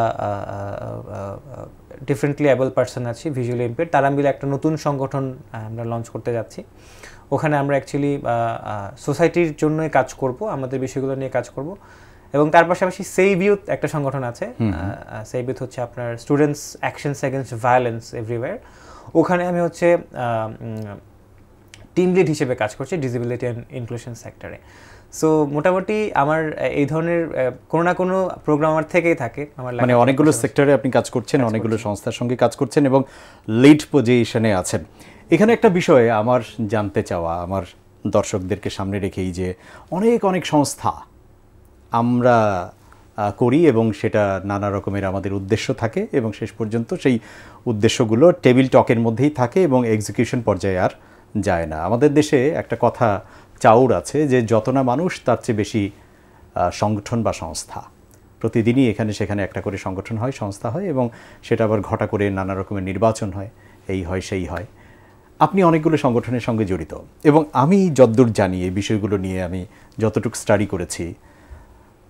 ডিফারেন্টলি অ্যাবল পার্সন আছি ভিজুয়ালি ইম্পেয়ার্ড, তারা মিলে একটা নতুন সংগঠন আমরা লঞ্চ করতে যাচ্ছি। ওখানে আমরা অ্যাকচুয়ালি সোসাইটির জন্যই কাজ করব, আমাদের বিষয়গুলো নিয়ে কাজ করব। এবং তার পাশাপাশি সেভ ইউথ একটা সংগঠন আছে, সেভ ইউথ হচ্ছে আপনার students actions against violence everywhere. ওখানে আমি হচ্ছে টিম লিড হিসেবে কাজ করছি ডিসেবিলিটি অ্যান্ড ইনক্লুশন সেক্টরে। সো মোটামুটি আমার এই ধরনের কোনো না কোনো প্রোগ্রাম আমার থেকেই থাকে। আমার মানে অনেকগুলো সেক্টরে আপনি কাজ করছেন, অনেকগুলো সংস্থার সঙ্গে কাজ করছেন এবং লিড পজিশনে আছেন। এখানে একটা বিষয় আমার জানতে চাওয়া, আমার দর্শকদেরকে সামনে রেখেই, যে অনেক অনেক সংস্থা আমরা করি এবং সেটা নানা রকমের আমাদের উদ্দেশ্য থাকে এবং শেষ পর্যন্ত সেই উদ্দেশ্যগুলো টেবিল টকের মধ্যেই থাকে এবং এক্সিকিউশন পর্যায়ে আর যায় না। আমাদের দেশে একটা কথা চাউর আছে যে যত না মানুষ তার চেয়ে বেশি সংগঠন বা সংস্থা। প্রতিদিনই এখানে সেখানে একটা করে সংগঠন হয়, সংস্থা হয় এবং সেটা আবার ঘটা করে নানা রকমের নির্বাচন হয়, এই হয় সেই হয়। আপনি অনেকগুলো সংগঠনের সঙ্গে জড়িত এবং আমি যতদূর জানি এই বিষয়গুলো নিয়ে আমি যতটুকু স্টাডি করেছি,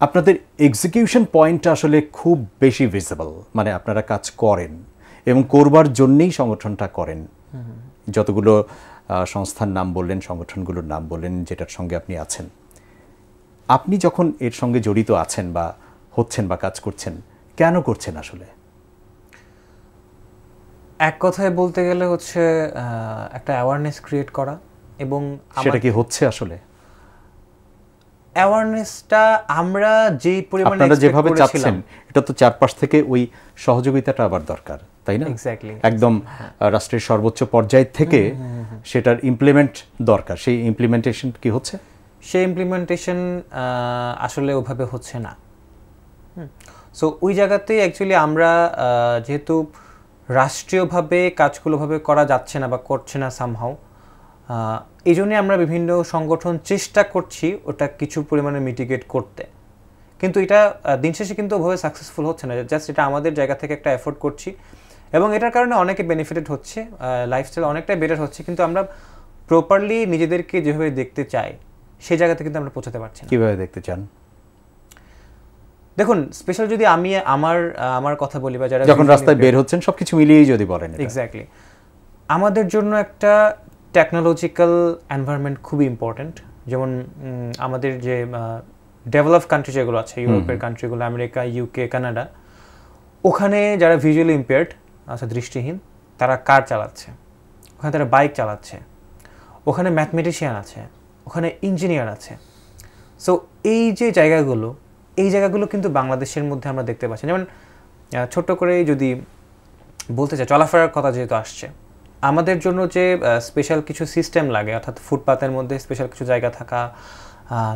আপনাদের এক্সিকিউশন পয়েন্টটা আসলে খুব বেশি ভিজিবল। মানে আপনারা কাজ করেন এবং করবার জন্যেই সংগঠনটা করেন। যতগুলো সংস্থার নাম বললেন, সংগঠনগুলোর নাম বললেন যেটার সঙ্গে আপনি আছেন, আপনি যখন এর সঙ্গে জড়িত আছেন বা হচ্ছেন বা কাজ করছেন, কেন করছেন আসলে? এক কথায় বলতে গেলে হচ্ছে একটা অ্যাওয়ারনেস ক্রিয়েট করা। এবং সেটা কি হচ্ছে আসলে? অ্যাওয়ারনেসটা আমরা যেই পরিমাণে আপনারা যেভাবে চাচ্ছেন, এটা তো চারপাশ থেকে ওই সহযোগিতাটা আবার দরকার, তাই না? এক্স্যাক্টলি, একদম রাষ্ট্রের সর্বোচ্চ পর্যায় থেকে সেটার ইমপ্লিমেন্ট দরকার। সেই ইমপ্লিমেন্টেশন কি হচ্ছে? সেই ইমপ্লিমেন্টেশন আসলে ওভাবে হচ্ছে না। সো ওই জায়গাতেই অ্যাকচুয়ালি আমরা যেহেতু রাষ্ট্রীয়ভাবে কাজগুলোভাবে করা যাচ্ছে না বা করছে না সামহাউ, এই জন্যে আমরা বিভিন্ন সংগঠন চেষ্টা করছি ওটা কিছু পরিমাণে মিটিগেট করতে। কিন্তু এটা দিন শেষে কিন্তু ওভাবে সাকসেসফুল হচ্ছে না। জাস্ট এটা আমাদের জায়গা থেকে একটা এফোর্ট করছি এবং এটার কারণে অনেকে বেনিফিটেড হচ্ছে, লাইফস্টাইল অনেকটাই বেটার হচ্ছে, কিন্তু আমরা প্রপারলি নিজেদেরকে যেভাবে দেখতে চাই সেই জায়গাতে কিন্তু আমরা পৌঁছাতে পারছি না। কীভাবে দেখতে চান? দেখুন, স্পেশাল যদি আমি আমার কথা বলি বা যারা যখন রাস্তায় বের হচ্ছেন সবকিছু মিলিয়েই যদি বলেন, এক্স্যাক্টলি আমাদের জন্য একটা টেকনোলজিক্যাল এনভায়রনমেন্ট খুবই ইম্পর্ট্যান্ট। যেমন আমাদের যে ডেভেলপ কান্ট্রি যেগুলো আছে, ইউরোপের কান্ট্রিগুলো, আমেরিকা, ইউকে, কানাডা, ওখানে যারা ভিজুয়ালি ইম্পেয়ার্ড আছে, দৃষ্টিহীন, তারা কার চালাচ্ছে, ওখানে তারা বাইক চালাচ্ছে, ওখানে ম্যাথমেটিশিয়ান আছে, ওখানে ইঞ্জিনিয়ার আছে। সো এই যে জায়গাগুলো কিন্তু বাংলাদেশের মধ্যে আমরা দেখতে পাচ্ছি। যেমন ছোট্ট করে যদি বলতে চাই, চলাফেরার কথা যেহেতু আসছে, আমাদের জন্য যে স্পেশাল কিছু সিস্টেম লাগে, অর্থাৎ ফুটপাতের মধ্যে স্পেশাল কিছু জায়গা থাকা,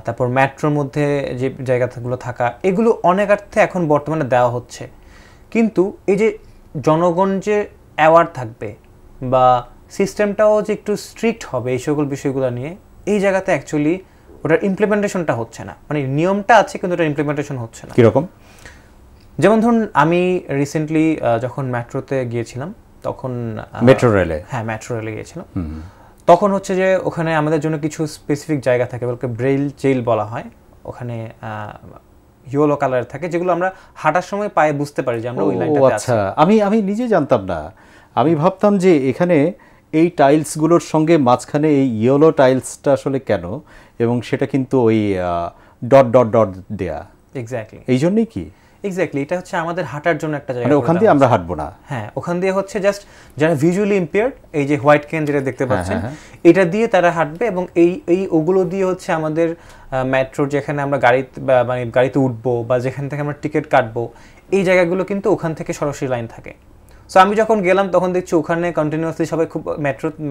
তারপর মেট্রোর মধ্যে যে জায়গাগুলো থাকা, এগুলো অনেকার্থে এখন বর্তমানে দেওয়া হচ্ছে। কিন্তু এই যে জনগণ যে অ্যাওয়ার থাকবে বা সিস্টেমটাও যে একটু স্ট্রিক্ট হবে এই সকল বিষয়গুলো নিয়ে, এই জায়গাতে অ্যাকচুয়ালি ওটার ইমপ্লিমেন্টেশনটা হচ্ছে না। মানে নিয়মটা আছে কিন্তু ওটার ইমপ্লিমেন্টেশন হচ্ছে না। কীরকম? যেমন ধরুন, আমি রিসেন্টলি যখন মেট্রোতে গিয়েছিলাম, তখন মেট্রো রেলে, হ্যাঁ মেট্রো রেলে গিয়েছিলাম, তখন হচ্ছে যে ওখানে আমাদের জন্য কিছু স্পেসিফিক জায়গা থাকে, বলতে ব্রেইল জেল বলা হয়। ওখানে ইয়েলো কালার থাকে, যেগুলো আমরা হাঁটার সময় পায়ে বুঝতে পারি যে আমরা ওই লাইনটাতে আছি। আচ্ছা, আমি নিজে জানতাম না। আমি ভাবতাম যে এখানে এই টাইলসগুলোর সঙ্গে মাঝখানে এই ইয়েলো টাইলসটা আসলে কেন, এবং সেটা কিন্তু ওই ডট ডট ডট দেয়া। এক্স্যাক্টলি, এই জন্যই কি? এক্স্যাক্টলি, এটা হচ্ছে আমাদের হাঁটার জন্য একটা জায়গা। মানে ওখান দিয়ে আমরা হাঁটবো না? হ্যাঁ, ওখান দিয়ে হচ্ছে জাস্ট যারা ভিজুয়ালি ইম্পেয়ার্ড, এই যে হোয়াইট ক্যান যেটা দেখতে পাচ্ছেন, এটা দিয়ে তারা হাঁটবে এবং ওগুলো দিয়ে হচ্ছে আমাদের মেট্রো, যেখানে আমরা গাড়িতে উঠবো বা যেখান থেকে আমরা টিকিট কাটবো, এই জায়গাগুলো কিন্তু ওখান থেকে সরাসরি লাইন থাকে। সো আমি যখন গেলাম তখন দেখছি ওখানে কন্টিনিউয়াসলি সবাই খুব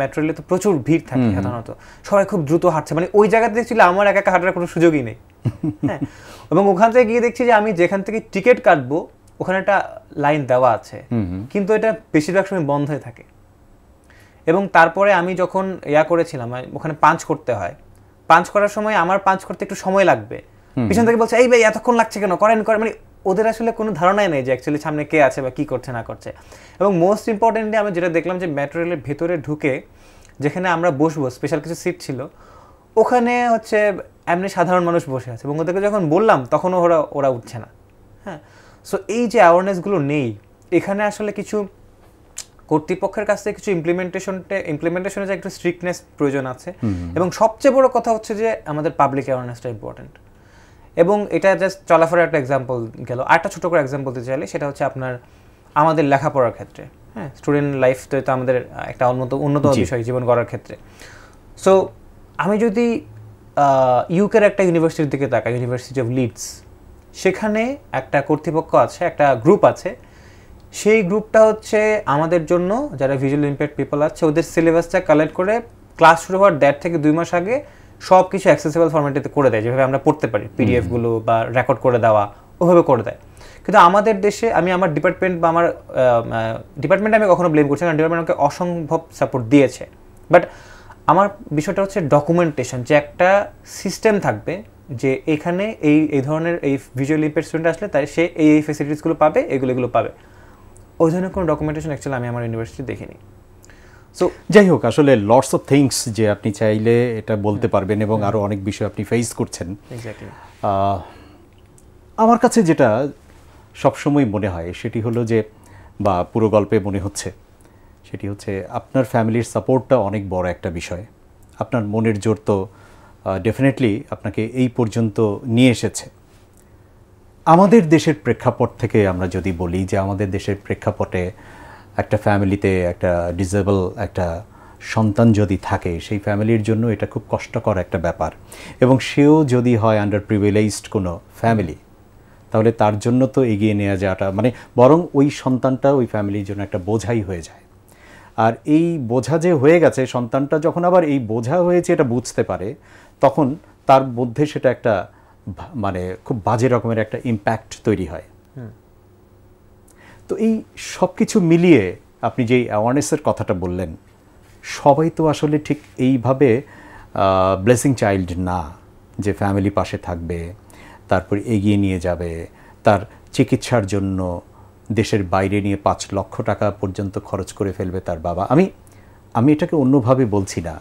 মেট্রো রেলে তো প্রচুর ভিড় থাকে সাধারণত, সবাই খুব দ্রুত হাঁটছে। মানে ওই জায়গাতে দেখছিল আমার একা একা হাঁটার কোনো সুযোগই নেই। হ্যাঁ, এবং ওখান থেকে গিয়ে দেখছি যে আমি যেখান থেকে টিকিট কাটবো ওখানে একটা লাইন দেওয়া আছে, কিন্তু এটা বেশিরভাগ সময় বন্ধ হয়ে থাকে। এবং তারপরে আমি যখন করেছিলাম, ওখানে পাঞ্চ করতে হয়, পাঞ্চ করার সময় আমার পাঞ্চ করতে একটু সময় লাগবে, পিছন থেকে বলছে এই ভাই এতক্ষণ লাগছে কেন, করেন, মানে ওদের আসলে কোনো ধারণাই নেই যে অ্যাকচুয়ালি সামনে কে আছে বা কী করছে না করছে। এবং মোস্ট ইম্পর্টেন্টলি আমি যেটা দেখলাম যে মেট্রো রেলের ভেতরে ঢুকে যেখানে আমরা বসবো, স্পেশাল কিছু সিট ছিল, ওখানে হচ্ছে এমনি সাধারণ মানুষ বসে আছে এবং ওদেরকে যখন বললাম তখনও ওরা উঠছে না। হ্যাঁ, সো এই যে অ্যাওয়ারনেসগুলো নেই, এখানে আসলে কিছু কর্তৃপক্ষের কাছ থেকে কিছু ইমপ্লিমেন্টেশনে যে একটু স্ট্রিক্টনেস প্রয়োজন আছে। এবং সবচেয়ে বড় কথা হচ্ছে যে আমাদের পাবলিক অ্যাওয়ারনেসটা ইম্পর্টেন্ট। এবং এটা জাস্ট চলাফেরার একটা এক্সাম্পল গেল, আরেকটা ছোটো করে এক্সাম্পল দিতে চাইলে সেটা হচ্ছে আপনার আমাদের লেখাপড়ার ক্ষেত্রে। হ্যাঁ, স্টুডেন্ট লাইফ তো আমাদের একটা অন্যতম বিষয় জীবন গড়ার ক্ষেত্রে। সো আমি যদি ইউকের একটা ইউনিভার্সিটির দিকে তাকাই, ইউনিভার্সিটি অফ লিডস, সেখানে একটা কর্তৃপক্ষ আছে, একটা গ্রুপ আছে, সেই গ্রুপটা হচ্ছে আমাদের জন্য যারা ভিজুয়াল ইম্পেয়ার্ড পিপল আছে ওদের সিলেবাসটা কালেক্ট করে ক্লাস শুরু হওয়ার 1.5 থেকে 2 মাস আগে সব কিছু অ্যাক্সেসিবল ফরম্যাটে করে দেয়, যেভাবে আমরা পড়তে পারি, পিডিএফগুলো বা রেকর্ড করে দেওয়া ওভাবে করে দেয়। কিন্তু আমাদের দেশে আমি আমার ডিপার্টমেন্ট বা আমার ডিপার্টমেন্টে আমি কখনো ব্লেম করছি না, ডিপার্টমেন্ট আমাকে অসম্ভব সাপোর্ট দিয়েছে। বাট আমার বিষয়টা হচ্ছে ডকুমেন্টেশন, যে একটা সিস্টেম থাকবে যে এখানে এই ধরনের এই ভিজুয়াল ইম্পেয়ার্ড স্টুডেন্ট আসলে তাই সে এই ফেসিলিটিসগুলো পাবে, এগুলো পাবে। ওই ধরনের কোনো ডকুমেন্টেশন অ্যাকচুয়ালি আমি আমার ইউনিভার্সিটি দেখিনি। সো যাই হোক, আসলে লটস অফ থিংস যে আপনি চাইলে এটা বলতে পারবেন এবং আরও অনেক বিষয় আপনি ফেস করছেন। আমার কাছে যেটা সবসময় মনে হয় সেটি হলো যে, বা পুরো গল্পে মনে হচ্ছে সেটি হচ্ছে আপনার ফ্যামিলির সাপোর্টটা অনেক বড় একটা বিষয়। আপনার মনের জোর তো ডেফিনেটলি আপনাকে এই পর্যন্ত নিয়ে এসেছে। আমাদের দেশের প্রেক্ষাপট থেকে আমরা যদি বলি যে আমাদের দেশের প্রেক্ষাপটে একটা ফ্যামিলিতে একটা ডিসেবল একটা সন্তান যদি থাকে, সেই ফ্যামিলির জন্য এটা খুব কষ্টকর একটা ব্যাপার। এবং সেও যদি হয় আন্ডার প্রিভিলেজড কোনো ফ্যামিলি, তাহলে তার জন্য তো এগিয়ে নেওয়া যাওয়াটা মানে বরং ওই সন্তানটা ওই ফ্যামিলির জন্য একটা বোঝাই হয়ে যায়। আর এই বোঝা যে হয়ে গেছে, সন্তানটা যখন আবার এই বোঝা হয়েছে এটা বুঝতে পারে, তখন তার মধ্যে সেটা একটা মানে খুব বাজে রকমের একটা ইম্প্যাক্ট তৈরি হয়। তো এই সব কিছু মিলিয়ে আপনি যেই অ্যাওয়ারনেসের কথাটা বললেন, সবাই তো আসলে ঠিক এইভাবে ব্লেসিং চাইল্ড না যে ফ্যামিলি পাশে থাকবে, তারপর এগিয়ে নিয়ে যাবে, তার চিকিৎসার জন্য দেশের বাইরে নিয়ে 5 লক্ষ টাকা পর্যন্ত খরচ করে ফেলবে তার বাবা। আমি এটাকে অন্যভাবে বলছি না,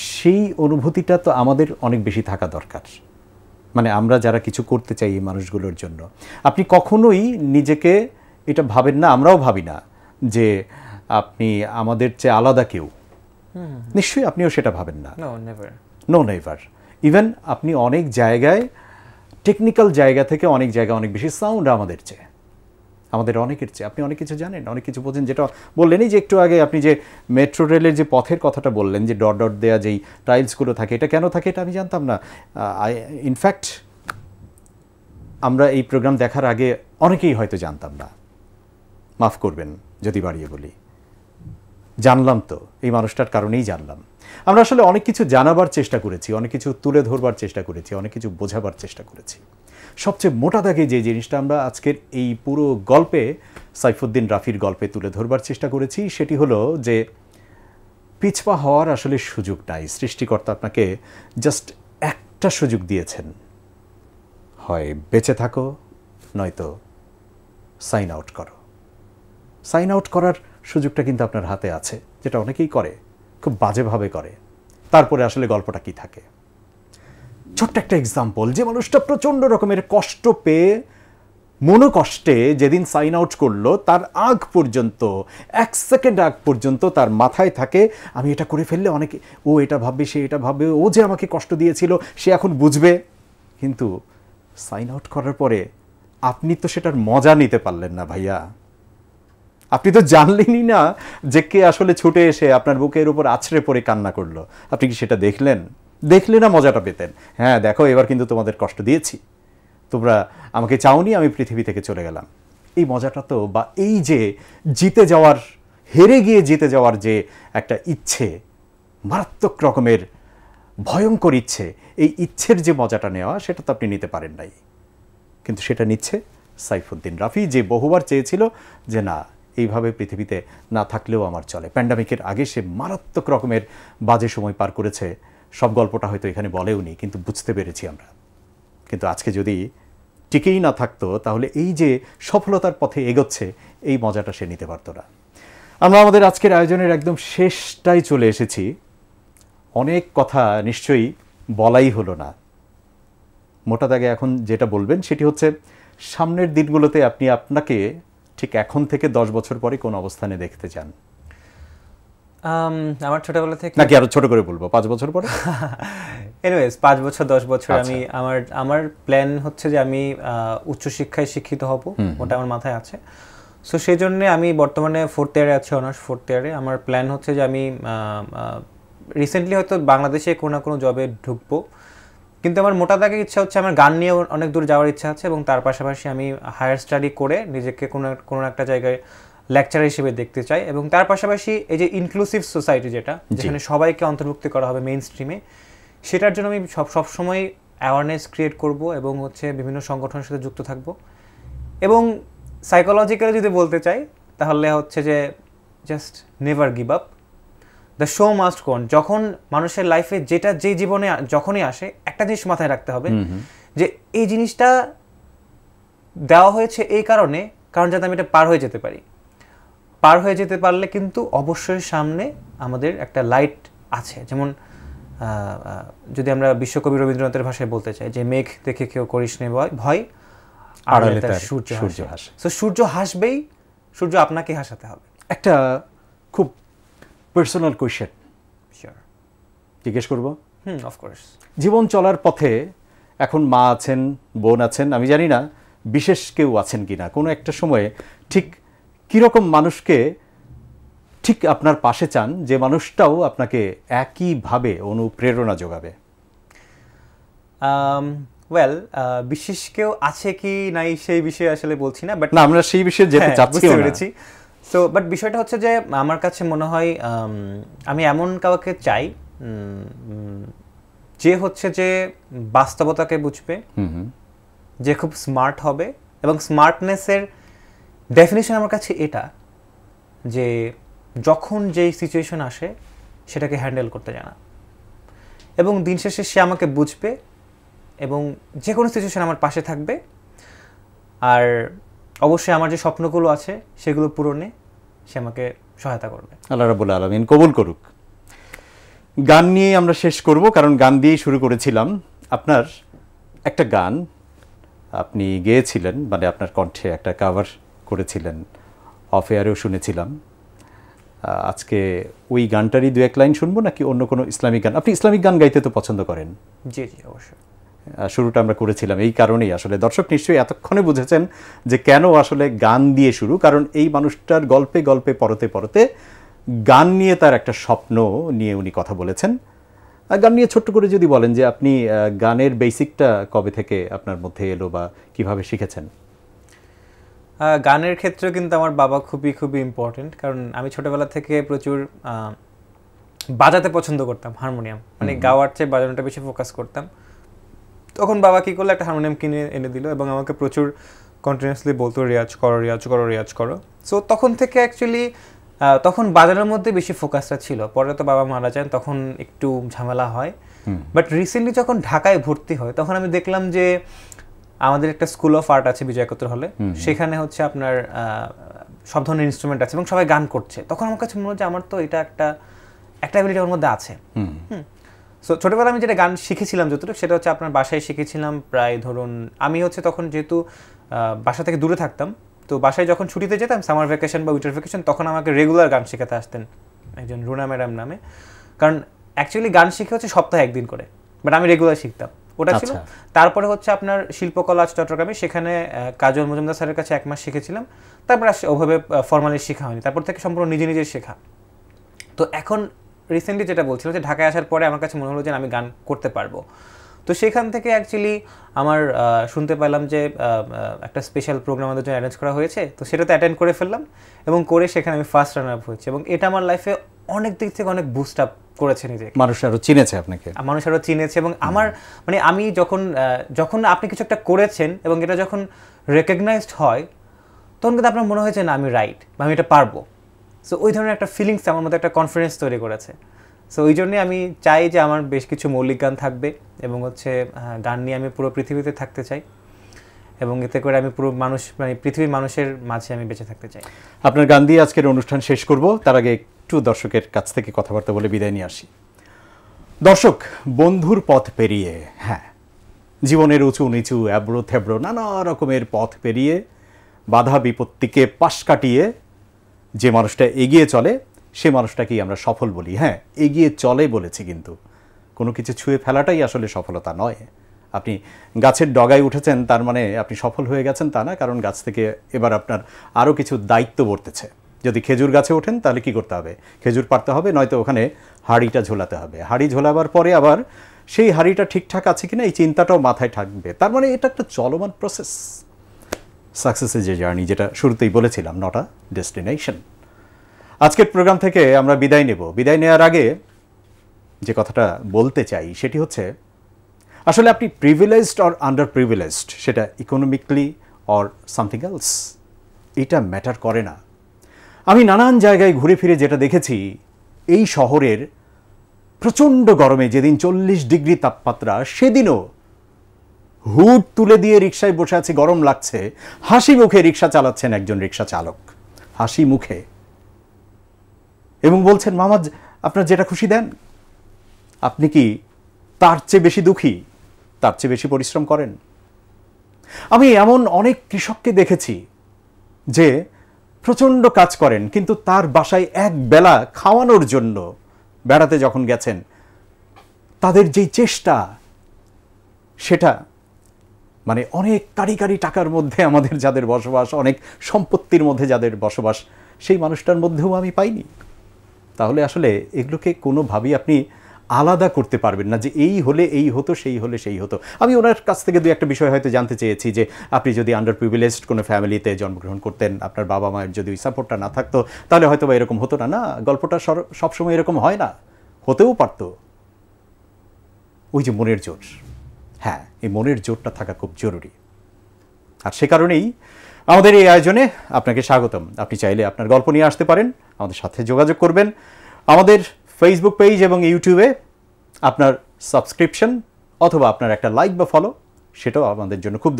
সেই অনুভূতিটা তো আমাদের অনেক বেশি থাকা দরকার। মানে আমরা যারা কিছু করতে চাই এই মানুষগুলোর জন্য, আপনি কখনোই নিজেকে এটা ভাবেন না, আমরাও ভাবি না যে আপনি আমাদের চেয়ে আলাদা কেউ। নিশ্চয়ই আপনিও সেটা ভাবেন না। No never. ইভেন আপনি অনেক জায়গায় টেকনিক্যাল জায়গা থেকে অনেক জায়গায় অনেক বেশি সাউন্ড আমাদের চেয়ে, আমাদের অনেকের চেয়ে। আপনি অনেক কিছু জানেন, অনেক কিছু বোঝেন। যেটা বললেনই যে একটু আগে আপনি যে মেট্রো রেলের যে পথের কথাটা বললেন, যে ডট ডট দেওয়া যেই টাইলসগুলো থাকে, এটা কেন থাকে এটা আমি জানতাম না। ইনফ্যাক্ট আমরা এই প্রোগ্রাম দেখার আগে অনেকেই হয়তো জানতাম না, মাফ করবেন যদি বাড়িয়ে বলি। জানলাম তো এই মানুষটার কারণেই জানলাম। আমরা আসলে অনেক কিছু জানাবার চেষ্টা করেছি, অনেক কিছু তুলে ধরবার চেষ্টা করেছি, অনেক কিছু বোঝাবার চেষ্টা করেছি। সবচেয়ে মোটা দাগে যে জিনিসটা আমরা আজকের এই পুরো গল্পে, সাইফুদ্দিন রাফির গল্পে তুলে ধরবার চেষ্টা করেছি, সেটি হলো যে পিছপা হওয়ার আসলে সুযোগ নাই। সৃষ্টিকর্তা আপনাকে জাস্ট একটা সুযোগ দিয়েছেন, হয় বেঁচে থাকো নয়তো সাইন আউট করো। সাইন আউট করার সুযোগটা কিন্তু আপনার হাতে আছে, যেটা অনেকেই করে, খুব বাজেভাবে করে। তারপরে আসলে গল্পটা কি থাকে। ছোট্ট একটা এক্সাম্পল, যে মানুষটা প্রচণ্ড রকমের কষ্ট পেয়ে মনোকষ্টে যেদিন সাইন আউট করলো, তার আগ পর্যন্ত 1 সেকেন্ড আগ পর্যন্ত তার মাথায় থাকে আমি এটা করে ফেললে অনেকে ও এটা ভাববে, সে এটা ভাববে, ও যে আমাকে কষ্ট দিয়েছিল সে এখন বুঝবে। কিন্তু সাইন আউট করার পরে আপনি তো সেটার মজা নিতে পারলেন না ভাইয়া। আপনি তো জানলেনই না যে কে আসলে ছুটে এসে আপনার বুকের উপর আছড়ে পড়ে কান্না করলো। আপনি কি সেটা দেখলেন? দেখলে না মজাটা পেতেন। হ্যাঁ দেখো, এবার কিন্তু তোমাদের কষ্ট দিয়েছি, তোমরা আমাকে চাওনি, আমি পৃথিবী থেকে চলে গেলাম। এই মজাটা তো, বা এই যে জিতে যাওয়ার, হেরে গিয়ে জিতে যাওয়ার যে একটা ইচ্ছে, মারাত্মক রকমের ভয়ঙ্কর ইচ্ছে, এই ইচ্ছের যে মজাটা নেওয়া, সেটা তো আপনি নিতে পারেন নাই। কিন্তু সেটা নিচ্ছে সাইফুদ্দিন রাফি, যে বহুবার চেয়েছিল যে না, এইভাবে পৃথিবীতে না থাকলেও আমার চলে। প্যান্ডামিকের আগে সে মারাত্মক রকমের বাজে সময় পার করেছে, সব গল্পটা হয়তো এখানে বলেও নি, কিন্তু বুঝতে পেরেছি আমরা। কিন্তু আজকে যদি টিকেই না থাকতো তাহলে এই যে সফলতার পথে এগোচ্ছে এই মজাটা সে নিতে পারতো না। আমরা আমাদের আজকের আয়োজনের একদম শেষটাই চলে এসেছি। অনেক কথা নিশ্চয়ই বলাই হলো না। মোটা দাগে এখন যেটা বলবেন সেটি হচ্ছে সামনের দিনগুলোতে আপনি আপনাকে ঠিক এখন থেকে 10 বছর পরে কোন অবস্থানে দেখতে চান? আমার ছোটবেলা থেকে নাকি আরো ছোট করে বলবো 5 বছর পরে? এনিওয়েজ 5 বছর 10 বছর আমি আমার প্ল্যান হচ্ছে যে আমি উচ্চশিক্ষায় শিক্ষিত হব, ওটা আমার মাথায় আছে। সো সেই জন্য আমি বর্তমানে 4th ইয়ারে আছি, অনার্স 4th ইয়ারে। আমার প্ল্যান হচ্ছে যে আমি রিসেন্টলি হয়তো বাংলাদেশে কোনো জবে ঢুকবো, কিন্তু আমার মোটা দাগে ইচ্ছা হচ্ছে আমার গান নিয়ে অনেক দূর যাওয়ার ইচ্ছা আছে, এবং তার পাশাপাশি আমি হায়ার স্টাডি করে নিজেকে কোনো একটা জায়গায় লেকচারার হিসেবে দেখতে চাই। এবং তার পাশাপাশি এই যে ইনক্লুসিভ সোসাইটি যেখানে সবাইকে অন্তর্ভুক্তি করা হবে মেইন স্ট্রিমে, সেটার জন্য আমি সবসময় অ্যাওয়ারনেস ক্রিয়েট করব এবং হচ্ছে বিভিন্ন সংগঠনের সাথে যুক্ত থাকব। এবং সাইকোলজিক্যালি যদি বলতে চাই তাহলে হচ্ছে যে just never give up, the show must go on. যখন মানুষের লাইফে যে জীবনে যখনই আসে একটা জিনিস মাথায় রাখতে হবে যে এই জিনিসটা দেওয়া হয়েছে এই কারণ যাতে আমি এটা পার হয়ে যেতে পারি। পার হয়ে যেতে পারলে কিন্তু অবশ্যই সামনে আমাদের একটা লাইট আছে। যেমন যদি আমরা বিশ্বকবি রবীন্দ্রনাথের ভাষায় বলতে চাই যে মেঘ দেখে কেউ করিস নে ভয়, আড়ালে তার সূর্য হাসে। সো সূর্য হাসবেই, সূর্য আপনাকে হাসাতে হবে। একটা খুব পার্সোনাল কোয়েশ্চেন শিওর জিজ্ঞেস করবো? অফকোর্স। জীবন চলার পথে এখন মা আছেন, বোন আছেন, আমি জানি না বিশেষ কেউ আছেন কিনা, কোনো একটা সময়ে ঠিক কীরকম মানুষকে ঠিক আপনার পাশে চান যে মানুষটাও আপনাকে একইভাবে অনুপ্রেরণা যোগাবে? ওয়েল, বিশেষ কেউ আছে কি নাই সেই বিষয়ে আসলে বলছি না, বাট না, আমরা সেই বিষয়ে যেতে চাচ্ছি না। সো বাট বিষয়টা হচ্ছে যে আমার কাছে মনে হয় আমি এমন কাউকে চাই যে হচ্ছে যে বাস্তবতাকে বুঝবে, যে খুব স্মার্ট হবে। এবং স্মার্টনেসের ডেফিনিশন আমার কাছে এটা যে যখন যেই সিচুয়েশন আসে সেটাকে হ্যান্ডেল করতে জানা, এবং দিন শেষে সে আমাকে বুঝবে এবং যে কোনো সিচুয়েশন আমার পাশে থাকবে। আর অবশ্যই আমার যে স্বপ্নগুলো আছে সেগুলো পূরণে সে আমাকে সহায়তা করবে। আল্লাহ রাব্বুল আলামিন কবুল করুক। গান নিয়ে আমরা শেষ করব, কারণ গান দিয়েই শুরু করেছিলাম। আপনার একটা গান আপনি গেয়েছিলেন, মানে আপনার কণ্ঠে একটা কাভার করেছিলেন, অফ এয়ারেও শুনেছিলাম। আজকে ওই গানটারই 2-1 লাইন শুনবো নাকি অন্য কোনো ইসলামিক গান? আপনি ইসলামিক গান গাইতে তো পছন্দ করেন। জি জি অবশ্যই। শুরুটা আমরা করেছিলাম এই কারণেই, আসলে দর্শক নিশ্চয়ই এতক্ষণে বুঝেছেন যে কেন আসলে গান দিয়ে শুরু, কারণ এই মানুষটার গল্পে গল্পে পরতে পরতে গান নিয়ে তার একটা স্বপ্ন নিয়ে উনি কথা বলেছেন। গান নিয়ে ছোট্ট করে যদি বলেন যে আপনি গানের বেসিকটা কবে থেকে আপনার মধ্যে এলো বা কিভাবে শিখেছেন? গানের ক্ষেত্রে কিন্তু আমার বাবা খুবই খুবই ইম্পর্টেন্ট, কারণ আমি ছোটবেলা থেকে প্রচুর বাজাতে পছন্দ করতাম হারমোনিয়াম, মানে গাওয়ার চেয়ে বাজানোটা বেশি ফোকাস করতাম। তখন বাবা কী করলো, একটা হারমোনিয়াম কিনে এনে দিল এবং আমাকে প্রচুর কন্টিনিউয়াসলি বলতো রেয়াজ করো রেয়াজ করো রেয়াজ করো। সো তখন থেকে অ্যাকচুয়ালি তখন বাজানোর মধ্যে বেশি ফোকাসটা ছিল। পরে তো বাবা মারা যান, তখন একটু ঝামেলা হয়। বাট রিসেন্টলি যখন ঢাকায় ভর্তি হয় তখন আমি দেখলাম যে আমাদের একটা স্কুল অফ আর্ট আছে বিজয় একাত্তর হলে, সেখানে হচ্ছে আপনার সব ধরনের ইনস্ট্রুমেন্ট আছে এবং সবাই গান করছে। তখন আমার কাছে মনে হয় যে আমার তো এটা একটা অ্যাবিলিটি আমার মধ্যে আছে। সো ছোটোবেলা আমি যেটা গান শিখেছিলাম যতটুকু, সেটা হচ্ছে আপনার বাসায় শিখেছিলাম। প্রায় ধরুন আমি হচ্ছে তখন যেহেতু বাসা থেকে দূরে থাকতাম, তো বাসায় যখন ছুটিতে যেতাম সামার ভ্যাকেশন বা উইন্টার ভ্যাকেশন, তখন আমাকে রেগুলার গান শেখাতে আসতেন একজন রুনা ম্যাডাম নামে। কারণ অ্যাকচুয়ালি গান শিখে হচ্ছে সপ্তাহে 1 দিন করে, বাট আমি রেগুলার শিখতাম, ওটা ছিল। তারপরে হচ্ছে আপনার শিল্পকলা চট্টগ্রামে, সেখানে কাজল মজুমদার স্যারের কাছে 1 মাস শিখেছিলাম। তারপর ওভাবে ফর্মালি শেখা হয়নি, তারপর থেকে সম্পূর্ণ নিজে নিজে শেখা। তো এখন রিসেন্টলি যেটা বলছিলাম যে ঢাকায় আসার পরে আমার কাছে মনে হলো যে আমি গান করতে পারবো। তো সেখান থেকে অ্যাকচুয়ালি আমার শুনতে পেলাম যে একটা স্পেশাল প্রোগ্রাম আমাদের জন্য অ্যারেঞ্জ করা হয়েছে, তো সেটাতে অ্যাটেন্ড করে ফেললাম এবং করে সেখানে আমি ফার্স্ট রানার আপ হয়েছি। এবং এটা আমার লাইফে অনেক দিক থেকে অনেক বুস্ট আপ করেছে নিজেকে। মানুষ আরও চিনেছে আপনাকে, মানুষ আরও চিনেছে। এবং আমার মানে আমি যখন আপনি কিছু একটা করেছেন এবং এটা যখন রেকগনাইজড হয়, তখন কিন্তু আপনার মনে হয়েছে না আমি রাইট বা আমি এটা পারবো। সো ওই ধরনের একটা ফিলিংস আমার মধ্যে একটা কনফিডেন্স তৈরি করেছে। সো ওই জন্যে আমি চাই যে আমার বেশ কিছু মৌলিক গান থাকবে এবং হচ্ছে গান নিয়ে আমি পুরো পৃথিবীতে থাকতে চাই এবং এতে করে আমি পুরো মানুষ মানে পৃথিবীর মানুষের মাঝে আমি বেঁচে থাকতে চাই। আপনার গান দিয়ে আজকের অনুষ্ঠান শেষ করব, তার আগে একটু দর্শকের কাছ থেকে কথাবার্তা বলে বিদায় নিয়ে আসি। দর্শক, বন্ধুর পথ পেরিয়ে, হ্যাঁ, জীবনের উঁচু নিচু অ্যাব্রো থ্যাব্রো নানা রকমের পথ পেরিয়ে বাধা বিপত্তিকে পাশ কাটিয়ে যে মানুষটা এগিয়ে চলে সে মানুষটাকেই আমরা সফল বলি। হ্যাঁ, এগিয়ে চলে বলেছি, কিন্তু কোনো কিছু ছুঁয়ে ফেলাটাই আসলে সফলতা নয়। আপনি গাছের ডগায় উঠেছেন তার মানে আপনি সফল হয়ে গেছেন তা না, কারণ গাছ থেকে এবার আপনার আরও কিছু দায়িত্ব বর্তেছে। যদি খেজুর গাছে ওঠেন তাহলে কি করতে হবে? খেজুর পাড়তে হবে, নয়তো ওখানে হাঁড়িটা ঝোলাতে হবে। হাঁড়ি ঝোলাবার পরে আবার সেই হাঁড়িটা ঠিকঠাক আছে কিনা এই চিন্তাটাও মাথায় থাকবে। তার মানে এটা একটা চলমান প্রসেস। সাকসেসের যে জার্নি, যেটা শুরুতেই বলেছিলাম, নট আ ডেস্টিনেশন। আজকের প্রোগ্রাম থেকে আমরা বিদায় নেব। বিদায় নেওয়ার আগে যে কথাটা বলতে চাই সেটি হচ্ছে, আসলে আপনি প্রিভিলেজড অর আন্ডার প্রিভিলেজড, সেটা ইকোনমিকলি অর সামথিং এলস, এটা ম্যাটার করে না। আমি নানান জায়গায় ঘুরে ফিরে যেটা দেখেছি, এই শহরের প্রচণ্ড গরমে যেদিন 40 ডিগ্রি তাপমাত্রা, সেদিনও হুড তুলে দিয়ে রিকশায় বসে আছে, গরম লাগছে, হাসি মুখে রিকশা চালাচ্ছেন একজন রিকশা চালক, হাসি মুখে, এবং বলছেন, মামা আপনার যেটা খুশি দেন। আপনি কি তার চেয়ে বেশি দুঃখী, তার চেয়ে বেশি পরিশ্রম করেন? আমি এমন অনেক কৃষককে দেখেছি যে প্রচণ্ড কাজ করেন, কিন্তু তার বাসায় এক বেলা খাওয়ানোর জন্য বেড়াতে যখন গেছেন, তাদের যেই চেষ্টা, সেটা মানে অনেক কারি কারি টাকার মধ্যে আমাদের যাদের বসবাস, অনেক সম্পত্তির মধ্যে যাদের বসবাস, সেই মানুষটার মধ্যেও আমি পাইনি। তাহলে আসলে এগুলোকে কোনোভাবেই আপনি আলাদা করতে পারবেন না যে এই হলে এই হতো, সেই হলে সেই হতো। আমি ওনার কাছ থেকে দু একটা বিষয় হয়তো জানতে চেয়েছি, যে আপনি যদি আন্ডার প্রিভিলেজড কোনো ফ্যামিলিতে জন্মগ্রহণ করতেন, আপনার বাবা মায়ের যদি ওই সাপোর্টটা না থাকতো, তাহলে হয়তো বা এরকম হতো না। না, গল্পটা সবসময় এরকম হয় না, হতেও পারত। ওই যে মনের জোর, হ্যাঁ, এই মনের জোরটা থাকা খুব জরুরি। আর সে কারণেই আমাদের এই আয়োজনে আপনাকে স্বাগতম। আপনি চাইলে আপনার গল্প নিয়ে আসতে পারেন, আমাদের সাথে যোগাযোগ করবেন। আমাদের ফেসবুক পেজ এবং ইউটিউবে আপনার সাবস্ক্রিপশন অথবা আপনার একটা লাইক বা ফলো, সেটাও আমাদের জন্য খুব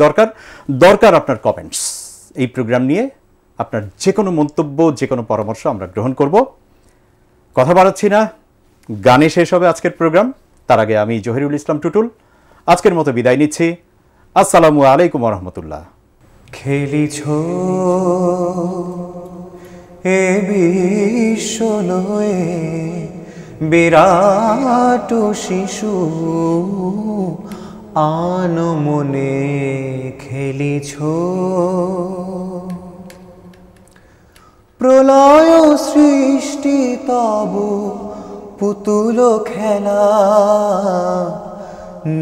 দরকার আপনার কমেন্টস। এই প্রোগ্রাম নিয়ে আপনার যে কোনো মন্তব্য, যে কোনো পরামর্শ আমরা গ্রহণ করব। কথা বাড়াচ্ছি না, গানে শেষ হবে আজকের প্রোগ্রাম। তার আগে আমি জহিরুল ইসলাম টুটুল আজকের মতো বিদায় নিচ্ছি। আসসালামু আলাইকুম ওয়া রাহমাতুল্লাহ। খেলিছ এ বিশ্ব লয়ে বিরাট শিশু, আনমনে খেলিছ প্রলয় সৃষ্টি তব পুতুল খেলা,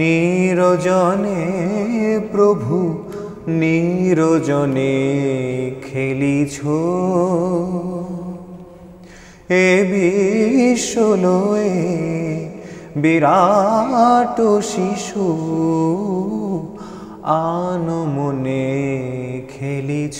নিরজনে প্রভু নিরজনে খেলিছ এ বিশ্ব লয়ে বিরাট শিশু, আনমনে খেলিছ।